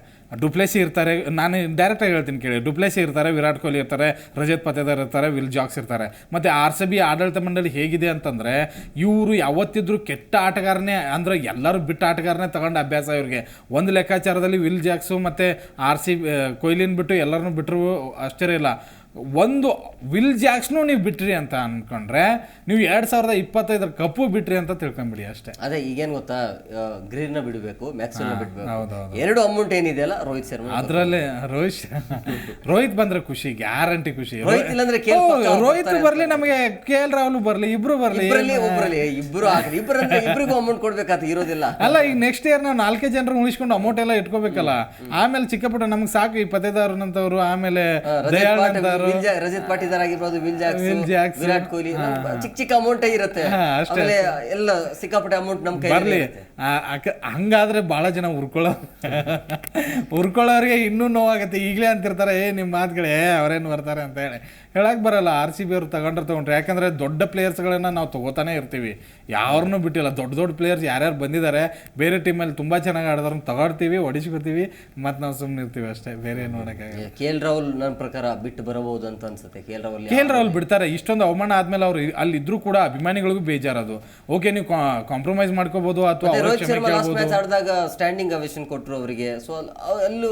ಡುಪ್ಲೆಸಿ ಇರ್ತಾರೆ, ನಾನು ಡೈರೆಕ್ಟಾಗಿ ಹೇಳ್ತೀನಿ ಕೇಳಿ. ಡುಪ್ಲೆಸಿ ಇರ್ತಾರೆ, ವಿರಾಟ್ ಕೊಹ್ಲಿ ಇರ್ತಾರೆ, ರಜತ್ ಪತೇದಾರ್ ಇರ್ತಾರೆ, ವಿಲ್ ಜಾಕ್ಸ್ ಇರ್ತಾರೆ. ಮತ್ತು RCB ಆಡಳಿತ ಮಂಡಳಿ ಹೇಗಿದೆ ಅಂತಂದರೆ ಇವರು ಯಾವತ್ತಿದ್ರು ಕೆಟ್ಟ ಆಟಗಾರನೇ, ಅಂದರೆ ಎಲ್ಲರೂ ಬಿಟ್ಟ ಆಟಗಾರನೇ ತಗೊಂಡು ಅಭ್ಯಾಸ ಇವ್ರಿಗೆ. ಒಂದು ಲೆಕ್ಕಾಚಾರದಲ್ಲಿ ವಿಲ್ ಜಾಕ್ಸು ಮತ್ತು ಕೊಹ್ಲಿನ ಬಿಟ್ಟು ಎಲ್ಲರನ್ನೂ ಬಿಟ್ಟರು ಆಶ್ಚರ್ಯ ಇಲ್ಲ. ಒಂದು ವಿಲ್ ಜಾಕ್ಸ್ನು ನೀವು ಬಿಟ್ರಿ ಅಂತ ಅನ್ಕೊಂಡ್ರೆ ನೀವು 2025 ಕಪ್ಪು ಬಿಟ್ರಿ ಅಂತ ತಿಳ್ಕೊಂಬಿಡಿ ಅಷ್ಟೇ. ಅದೇ ಈಗೇನು ಗೊತ್ತಾ, ಗ್ರೀನ್ನ ಬಿಡಬೇಕು, ಮ್ಯಾಕ್ಸ್ವೆಲ್ನ ಬಿಡಬೇಕು. 2 ಅಮೌಂಟ್ ಏನಿದೆಯಲ್ಲ ರೋಹಿತ್ ಶರ್ಮಾ, ಅದರಲ್ಲೇ ರೋಹಿತ್ ಬಂದ್ರೆ ಖುಷಿ, ಗ್ಯಾರಂಟಿ ಖುಷಿ. ರೋಹಿತ್ ಇಲ್ಲಾಂದ್ರೆ ರೋಹಿತ್ ಬರಲಿ, ನಮಗೆ KL ರಾಹುಲ್ ಬರಲಿ, ಇಬ್ರು ಬರಲಿ, ಇಬ್ಬರಿಗೂ ಅಮೌಂಟ್ ಕೊಡ್ಬೇಕಾತ ಇರೋದಿಲ್ಲ. ಅಲ್ಲ, ಈಗ ನೆಕ್ಸ್ಟ್ ಇಯರ್ ನಾವು 4 ಜನರು ಉಳಿಸ್ಕೊಂಡು ಅಮೌಂಟ್ ಎಲ್ಲ ಇಟ್ಕೋಬೇಕಲ್ಲ. ಆಮೇಲೆ ಚಿಕ್ಕ ಪುಟ್ಟ ನಮ್ಗೆ ಸಾಕು. ಈ ಪತೇದಾರ್ ನಂತವ್ರು, ಆಮೇಲೆ ದಯಾಳ್ ನಂತವ್ರು, ರಜತ್ ಪಾಟೀದಾರ್ ಆಗಿರ್ಬೋದು, will will Jacks, Jacks, Virat Kohli, ಚಿಕ್ಕ ಚಿಕ್ಕ ಅಮೌಂಟೇ ಇರುತ್ತೆ. ಆಮೇಲೆ ಎಲ್ಲ ಸಿಕ್ಕಾಪಟ್ಟೆ ಅಮೌಂಟ್ ನಮ್ ಕೈ ಬರ್ಲಿ. ಹಂಗಾದ್ರೆ ಬಹಳ ಜನ ಉರ್ಕೊಳ್ಳೋರಿಗೆ ಇನ್ನೂ ನೋವಾಗತ್ತೆ. ಈಗಲೇ ಅಂತಿರ್ತಾರೆ, ನಿಮ್ಮ ಮಾತುಗಳೇ ಅವ್ರೇನು ಬರ್ತಾರೆ ಅಂತ ಹೇಳಕ್ ಬರಲ್ಲ. RCB ಅವ್ರು ತಗೊಂಡ್ರೆ ಯಾಕಂದ್ರೆ ದೊಡ್ಡ ಪ್ಲೇಯರ್ಸ್ಗಳನ್ನ ನಾವು ತಗೋತಾನೆ ಇರ್ತೀವಿ, ಯಾರನ್ನೂ ಬಿಟ್ಟಿಲ್ಲ. ದೊಡ್ಡ ಪ್ಲೇಯರ್ಸ್ ಯಾರ್ಯಾರು ಬಂದಿದ್ದಾರೆ ಬೇರೆ ಟೀಮಲ್ಲಿ ತುಂಬಾ ಚೆನ್ನಾಗಿ ಆಡಿದ್ರು ತಗೊಳ್ತೀವಿ, ಹೊಡಿಸ್ಕೊತೀವಿ, ಮತ್ತೆ ನಾವು ಸುಮ್ಮನೆ ಇರ್ತೀವಿ ಅಷ್ಟೇ, ಬೇರೆ ನೋಡೋಕ್ಕಾಗಲ್ಲ. KL ರಾಹುಲ್ ನನ್ನ ಪ್ರಕಾರ ಬಿಟ್ಟು ಬರಬಹುದು ಅಂತ ಅನ್ಸುತ್ತೆ. KL ರಾಹುಲ್ ಬಿಡ್ತಾರೆ. ಇಷ್ಟೊಂದು ಅವಮಾನ ಆದ್ಮೇಲೆ ಅವ್ರು ಅಲ್ಲಿ ಇದ್ರೂ ಕೂಡ ಅಭಿಮಾನಿಗಳಿಗೂ ಬೇಜಾರದು. ಓಕೆ, ನೀವು ಕಾಂಪ್ರಮೈಸ್ ಮಾಡ್ಕೋಬಹುದು ಅಥವಾ ರೋಹಿತ್ ಶರ್ಮಾ ಲಾಸ್ಟ್ ಮ್ಯಾಚ್ ಆಡಿದಾಗ ಸ್ಟ್ಯಾಂಡಿಂಗ್ ಅವೇಶನ್ ಕೊಟ್ಟರು ಅವರಿಗೆ. ಸೊ ಅಲ್ಲೂ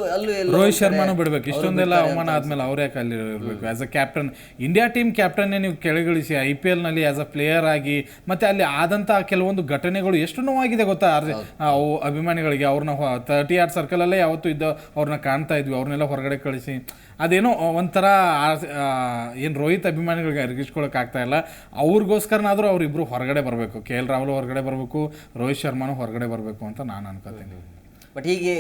ರೋಹಿತ್ ಶರ್ಮಾನು ಬಿಡ್ಬೇಕು. ಇಷ್ಟೊಂದೆಲ್ಲ ಅವಮಾನ ಆದ್ಮೇಲೆ ಅವ್ರು ಯಾಕೆ ಅಲ್ಲಿ ಇರಬೇಕು? As a captain, India team ಕ್ಯಾಪ್ಟನ್ನೇ ನೀವು ಕೆಳಗಿಳಿಸಿ IPL ನಲ್ಲಿ ಆಸ್ ಅ ಪ್ಲೇಯರ್ ಆಗಿ, ಮತ್ತೆ ಅಲ್ಲಿ ಆದಂತ ಕೆಲವೊಂದು ಘಟನೆಗಳು ಎಷ್ಟು ನೋವಾಗಿದೆ ಗೊತ್ತಾ ಅಭಿಮಾನಿಗಳಿಗೆ. ಅವ್ರನ್ನ 30 ಯಾರ್ಡ್ ಸರ್ಕಲ್ ಅಲ್ಲೇ ಯಾವತ್ತೂ ಇದ್ದ ಅವ್ರನ್ನ ಕಾಣ್ತಾ ಇದ್ವಿ, ಅವ್ರನ್ನೆಲ್ಲ ಹೊರಗಡೆ ಕಳಿಸಿ ಅದೇನೋ ಒಂಥರ ಏನು ರೋಹಿತ್ ಅಭಿಮಾನಿಗಳಿಗೆ ಅರ್ಗಿಸ್ಕೊಳಕ್ ಆಗ್ತಾ ಇಲ್ಲ. ಅವ್ರಿಗೋಸ್ಕರನಾದ್ರೂ ಅವ್ರಿಬ್ರು ಹೊರಗಡೆ ಬರಬೇಕು. KL ರಾಹುಲ್ ಹೊರಗಡೆ ಬರಬೇಕು, ರೋಹಿತ್ ಶರ್ಮಾನು ಹೊರಗಡೆ ಬರಬೇಕು ಅಂತ ನಾನು ಅನ್ಕೋತೀನಿ. ಬಟ್ ಹೀಗೆ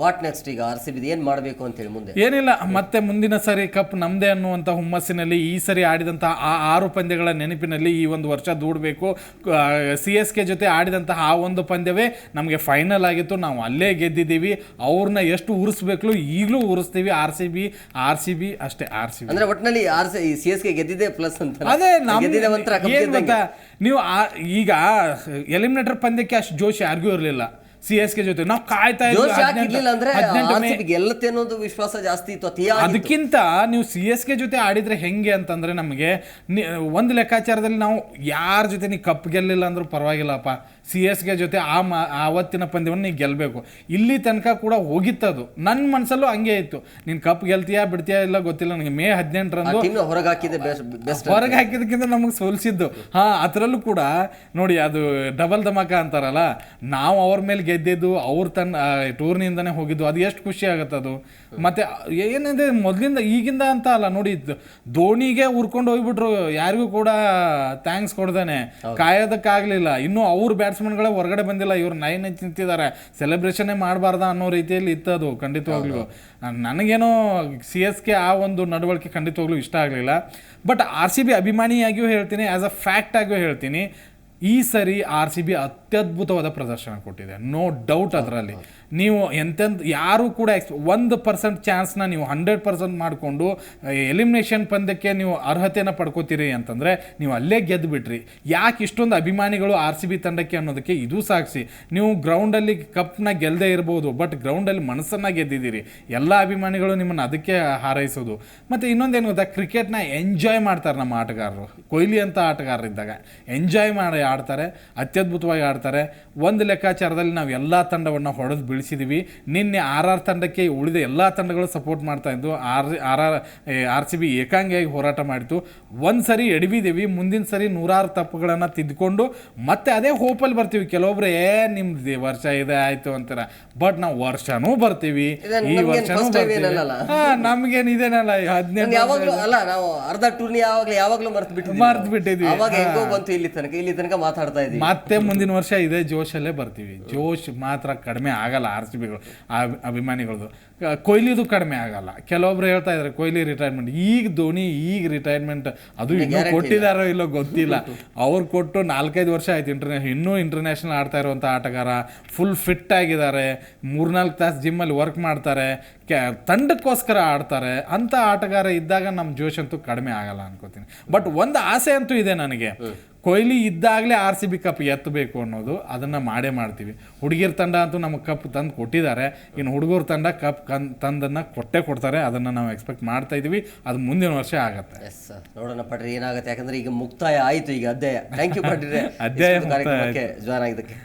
ವಾಟ್ ನೆಕ್ಸ್ಟ್ ಈಗ RCB ಏನ್ ಮಾಡಬೇಕು ಅಂತ ಹೇಳಿ ಮುಂದೆ ಏನಿಲ್ಲ, ಮತ್ತೆ ಮುಂದಿನ ಸರಿ ಕಪ್ ನಮ್ದೇ ಅನ್ನುವಂಥ ಹುಮ್ಮಸ್ಸಿನಲ್ಲಿ ಈ ಸರಿ ಆಡಿದಂತಹ ಆ 6 ಪಂದ್ಯಗಳ ನೆನಪಿನಲ್ಲಿ ಈ ಒಂದು ವರ್ಷ ದೂಡಬೇಕು. CSK ಜೊತೆ ಆಡಿದಂತಹ ಆ ಒಂದು ಪಂದ್ಯವೇ ನಮಗೆ ಫೈನಲ್ ಆಗಿತ್ತು, ನಾವು ಅಲ್ಲೇ ಗೆದ್ದಿದ್ದೀವಿ. ಅವ್ರನ್ನ ಎಷ್ಟು ಉರಿಸ್ಬೇಕು ಈಗಲೂ ಉರಿಸ್ತೀವಿ. RCB ಅಷ್ಟೇ. RCB ಅಂದ್ರೆ ಒಟ್ಟಿನಲ್ಲಿ CSK ಗೆದ್ದಿದೆ ಪ್ಲಸ್ ಅಂತ. ಅದೇ ಏನ್ ಗೊತ್ತಾ, ನೀವು ಈಗ ಎಲಿಮಿನೇಟರ್ ಪಂದ್ಯಕ್ಕೆ ಅಷ್ಟು ಜೋಶ್ ಯಾರಿಗೂ ಇರಲಿಲ್ಲ. CSK ಜೊತೆ ನಾವು ಕಾಯ್ತಾ ಗೆಲ್ಲತ್ತೆ ಅನ್ನೋದು ವಿಶ್ವಾಸ ಜಾಸ್ತಿ ಇತ್ತು. ಅದಕ್ಕಿಂತ ನೀವು CSK ಜೊತೆ ಆಡಿದ್ರೆ ಹೆಂಗೆ ಅಂತಂದ್ರೆ, ನಮಗೆ ಒಂದು ಲೆಕ್ಕಾಚಾರದಲ್ಲಿ ನಾವು ಯಾರ ಜೊತೆ ನೀವು ಕಪ್ ಗೆಲ್ಲಿಲ್ಲ ಅಂದ್ರೂ ಪರವಾಗಿಲ್ಲಪ್ಪ, CSK ಜೊತೆ ಆವತ್ತಿನ ಪಂದ್ಯವನ್ನು ನೀವು ಗೆಲ್ಲಬೇಕು. ಇಲ್ಲಿ ತನಕ ಕೂಡ ಹೋಗಿತ್ತದು. ನನ್ನ ಮನಸ್ಸಲ್ಲೂ ಹಂಗೆ ಇತ್ತು, ನೀನು ಕಪ್ ಗೆಲ್ತೀಯಾ ಬಿಡ್ತೀಯಾ ಇಲ್ಲ ಗೊತ್ತಿಲ್ಲ ನನಗೆ. May 18ರಂದು ಹೊರಗೆ ಹಾಕಿದಕ್ಕಿಂತ ನಮಗೆ ಸೋಲಿಸಿದ್ದು. ಅದರಲ್ಲೂ ಕೂಡ ನೋಡಿ, ಅದು ಡಬಲ್ ಧಮಾಕ ಅಂತಾರಲ್ಲ, ನಾವು ಅವ್ರ ಮೇಲೆ ಗೆದ್ದಿದ್ದು, ಅವ್ರು ತನ್ನ ಟೂರ್ನಿಯಿಂದನೇ ಹೋಗಿದ್ದು, ಅದು ಎಷ್ಟು ಖುಷಿ ಆಗುತ್ತೆ ಅದು. ಮತ್ತೆ ಏನಿದೆ ಮೊದಲಿಂದ ಈಗಿಂದ ಅಂತ ಅಲ್ಲ ನೋಡಿ, ಧೋನಿಗೆ ಉರ್ಕೊಂಡು ಹೋಗ್ಬಿಟ್ರು, ಯಾರಿಗೂ ಕೂಡ ಥ್ಯಾಂಕ್ಸ್ ಕೊಡ್ದೇನೆ, ಕಾಯೋದಕ್ಕಾಗಲಿಲ್ಲ. ಇನ್ನೂ ಅವ್ರ ಬ್ಯಾಟ್ಸ್ಮನ್ಗಳೇ ಹೊರಗಡೆ ಬಂದಿಲ್ಲ, ಇವ್ರು 9 ನಿಂತಿದ್ದಾರೆ, ಸೆಲೆಬ್ರೇಷನ್ನೇ ಮಾಡಬಾರ್ದ ಅನ್ನೋ ರೀತಿಯಲ್ಲಿ ಇತ್ತದು. ಖಂಡಿತವಾಗ್ಲೂ ನನಗೇನೋ CSK ಆ ಒಂದು ನಡವಳಿಕೆ ಖಂಡಿತವಾಗ್ಲೂ ಇಷ್ಟ ಆಗಲಿಲ್ಲ. ಬಟ್ RCB ಅಭಿಮಾನಿಯಾಗಿಯೂ ಹೇಳ್ತೀನಿ, ಆ್ಯಸ್ ಅ ಫ್ಯಾಕ್ಟ್ ಆಗಿಯೂ ಹೇಳ್ತೀನಿ, ಈ ಸರಿ RCB ಅತ್ಯದ್ಭುತವಾದ ಪ್ರದರ್ಶನ ಕೊಟ್ಟಿದೆ, ನೋ ಡೌಟ್. ಅದರಲ್ಲಿ ನೀವು ಯಾರು ಕೂಡ 1% ಚಾನ್ಸ್ನ ನೀವು 100% ಮಾಡಿಕೊಂಡು ಎಲಿಮಿನೇಷನ್ ಪಂದ್ಯಕ್ಕೆ ನೀವು ಅರ್ಹತೆಯನ್ನು ಪಡ್ಕೋತೀರಿ ಅಂತಂದರೆ ನೀವು ಅಲ್ಲೇ ಗೆದ್ದು ಬಿಟ್ರಿ. ಯಾಕೆ ಇಷ್ಟೊಂದು ಅಭಿಮಾನಿಗಳು RCB ತಂಡಕ್ಕೆ ಅನ್ನೋದಕ್ಕೆ ಇದು ಸಾಕ್ಷಿ. ನೀವು ಗ್ರೌಂಡಲ್ಲಿ ಕಪ್ನ ಗೆಲ್ಲದೆ ಇರ್ಬೋದು, ಬಟ್ ಗ್ರೌಂಡಲ್ಲಿ ಮನಸ್ಸನ್ನು ಗೆದ್ದಿದ್ದೀರಿ. ಎಲ್ಲ ಅಭಿಮಾನಿಗಳು ನಿಮ್ಮನ್ನು ಅದಕ್ಕೆ ಹಾರೈಸೋದು. ಮತ್ತು ಇನ್ನೊಂದೇನು ಗೊತ್ತಾ, ಕ್ರಿಕೆಟ್ನ ಎಂಜಾಯ್ ಮಾಡ್ತಾರೆ ನಮ್ಮ ಆಟಗಾರರು. ಕೊಹ್ಲಿ ಅಂತ ಆಟಗಾರರಿದ್ದಾಗ ಎಂಜಾಯ್ ಮಾಡಿ ಆಡ್ತಾರೆ, ಅತ್ಯದ್ಭುತವಾಗಿ ಆಡ್ತಾರೆ. ಒಂದು ಲೆಕ್ಕಾಚಾರದಲ್ಲಿ ನಾವು ಎಲ್ಲ ತಂಡವನ್ನು ಹೊಡೆದು ಬೀಳಿಸಿದ್ದೀವಿ. ನಿನ್ನೆ RR ತಂಡಕ್ಕೆ ಉಳಿದ ಎಲ್ಲ ತಂಡಗಳು ಸಪೋರ್ಟ್ ಮಾಡ್ತಾ ಇದ್ದು, RCB ಏಕಾಂಗಿಯಾಗಿ ಹೋರಾಟ ಮಾಡಿತು. ಒಂದು ಸರಿ ಎಡವಿದ್ದೀವಿ, ಮುಂದಿನ ಸರಿ 100 ತಪ್ಪುಗಳನ್ನು ತಿದ್ದುಕೊಂಡು ಮತ್ತೆ ಅದೇ ಹೋಪಲ್ಲಿ ಬರ್ತೀವಿ. ಕೆಲವೊಬ್ರು ನಿಮ್ದು ವರ್ಷ ಇದೆ ಆಯ್ತು ಅಂತಾರೆ, ಬಟ್ ನಾವು ವರ್ಷನೂ ಬರ್ತೀವಿ, ಈ ವರ್ಷನೂ ನಮ್ಗೇನು ಇದೇನಲ್ಲ 15 ಅರ್ಧ ಟೂರ್ನಿ ಯಾವಾಗಲೂ ಮರ್ತು ಬಿಟ್ಟಿದ್ವಿ. ಇಲ್ಲಿ ತನಕ ಮಾತಾಡ್ತಾ ಇದ್ದೀವಿ. ಮತ್ತೆ ಮುಂದಿನ ವರ್ಷ ಇದೇ ಜೋಶಲ್ಲೇ ಬರ್ತೀವಿ. ಜೋಶ್ ಮಾತ್ರ ಕಡಿಮೆ ಆಗಲ್ಲ RCBಗಳು ಅಭಿಮಾನಿಗಳದು. ಕೊಹ್ಲಿದು ಕಡಿಮೆ ಆಗಲ್ಲ. ಕೆಲವೊಬ್ರು ಹೇಳ್ತಾ ಇದ್ದಾರೆ ಕೊಹ್ಲಿ ರಿಟೈರ್ಮೆಂಟ್, ಈಗ ಧೋನಿ ಈಗ ರಿಟೈರ್ಮೆಂಟ್ ಅದು ಇನ್ನೂ ಕೊಟ್ಟಿದ್ದಾರೋ ಇಲ್ಲೋ ಗೊತ್ತಿಲ್ಲ. ಅವ್ರು ಕೊಟ್ಟು 4-5 ವರ್ಷ ಆಯ್ತು. ಇನ್ನೂ ಇಂಟರ್ನ್ಯಾಷನಲ್ ಆಡ್ತಾ ಇರುವಂಥ ಆಟಗಾರ, ಫುಲ್ ಫಿಟ್ ಆಗಿದ್ದಾರೆ, 3-4 ತಾಸು ಜಿಮ್ಮಲ್ಲಿ ವರ್ಕ್ ಮಾಡ್ತಾರೆ, ತಂಡಕ್ಕೋಸ್ಕರ ಆಡ್ತಾರೆ. ಅಂಥ ಆಟಗಾರ ಇದ್ದಾಗ ನಮ್ಮ ಜೋಶ್ ಅಂತೂ ಕಡಿಮೆ ಆಗಲ್ಲ ಅನ್ಕೋತೀನಿ. ಬಟ್ ಒಂದು ಆಸೆ ಅಂತೂ ಇದೆ ನನಗೆ, ಕೊಹ್ಲಿ ಇದ್ದಾಗಲೇ RCB ಕಪ್ ಎತ್ತಬೇಕು ಅನ್ನೋದು. ಅದನ್ನು ಮಾಡೇ ಮಾಡ್ತೀವಿ. ಹುಡುಗಿರ ತಂಡ ಅಂತೂ ನಮಗೆ ಕಪ್ ತಂದು ಕೊಟ್ಟಿದ್ದಾರೆ, ಇನ್ನು ಹುಡುಗರ ತಂಡ ಕಪ್ ತಂದನ್ನು ಕೊಡ್ತಾರೆ. ಅದನ್ನು ನಾವು ಎಕ್ಸ್ಪೆಕ್ಟ್ ಮಾಡ್ತಾ ಇದ್ದೀವಿ. ಅದು ಮುಂದಿನ ವರ್ಷ ಆಗುತ್ತೆ. ಎಸ್ ಸರ್, ನೋಡೋಣ ಪಡ್ರಿ ಏನಾಗುತ್ತೆ. ಯಾಕಂದ್ರೆ ಈಗ ಮುಕ್ತಾಯ ಆಯಿತು, ಈಗ ಅಧ್ಯಾಯ. ಥ್ಯಾಂಕ್ ಯು ಪಡ್ರಿ ಕಾರ್ಯಕ್ರಮಕ್ಕೆ ಜಾಯ್ನ್ ಆಗಿದ್ದಕ್ಕೆ.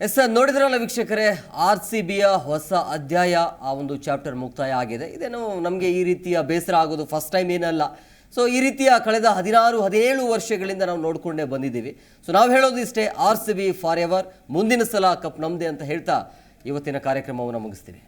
ಎಸ್ ಸರ್, ನೋಡಿದ್ರಲ್ಲ ವೀಕ್ಷಕರೇ, RCBಯ ಹೊಸ ಅಧ್ಯಾಯ, ಆ ಒಂದು ಚಾಪ್ಟರ್ ಮುಕ್ತಾಯ ಆಗಿದೆ. ಇದೇನು ನಮಗೆ ಈ ರೀತಿಯ ಬೇಸರ ಆಗೋದು ಫಸ್ಟ್ ಟೈಮ್ ಏನಲ್ಲ. ಸೊ ಈ ರೀತಿಯ ಕಳೆದ 16-17 ವರ್ಷಗಳಿಂದ ನಾವು ನೋಡ್ಕೊಂಡೇ ಬಂದಿದ್ದೀವಿ. ಸೊ ನಾವು ಹೇಳೋದು ಇಷ್ಟೇ, RCB ಫಾರ್ ಎವರ್, ಮುಂದಿನ ಸಲ ಕಪ್ ನಮ್ಮದೇ ಅಂತ ಹೇಳ್ತಾ ಇವತ್ತಿನ ಕಾರ್ಯಕ್ರಮವನ್ನು ಮುಗಿಸ್ತೀವಿ.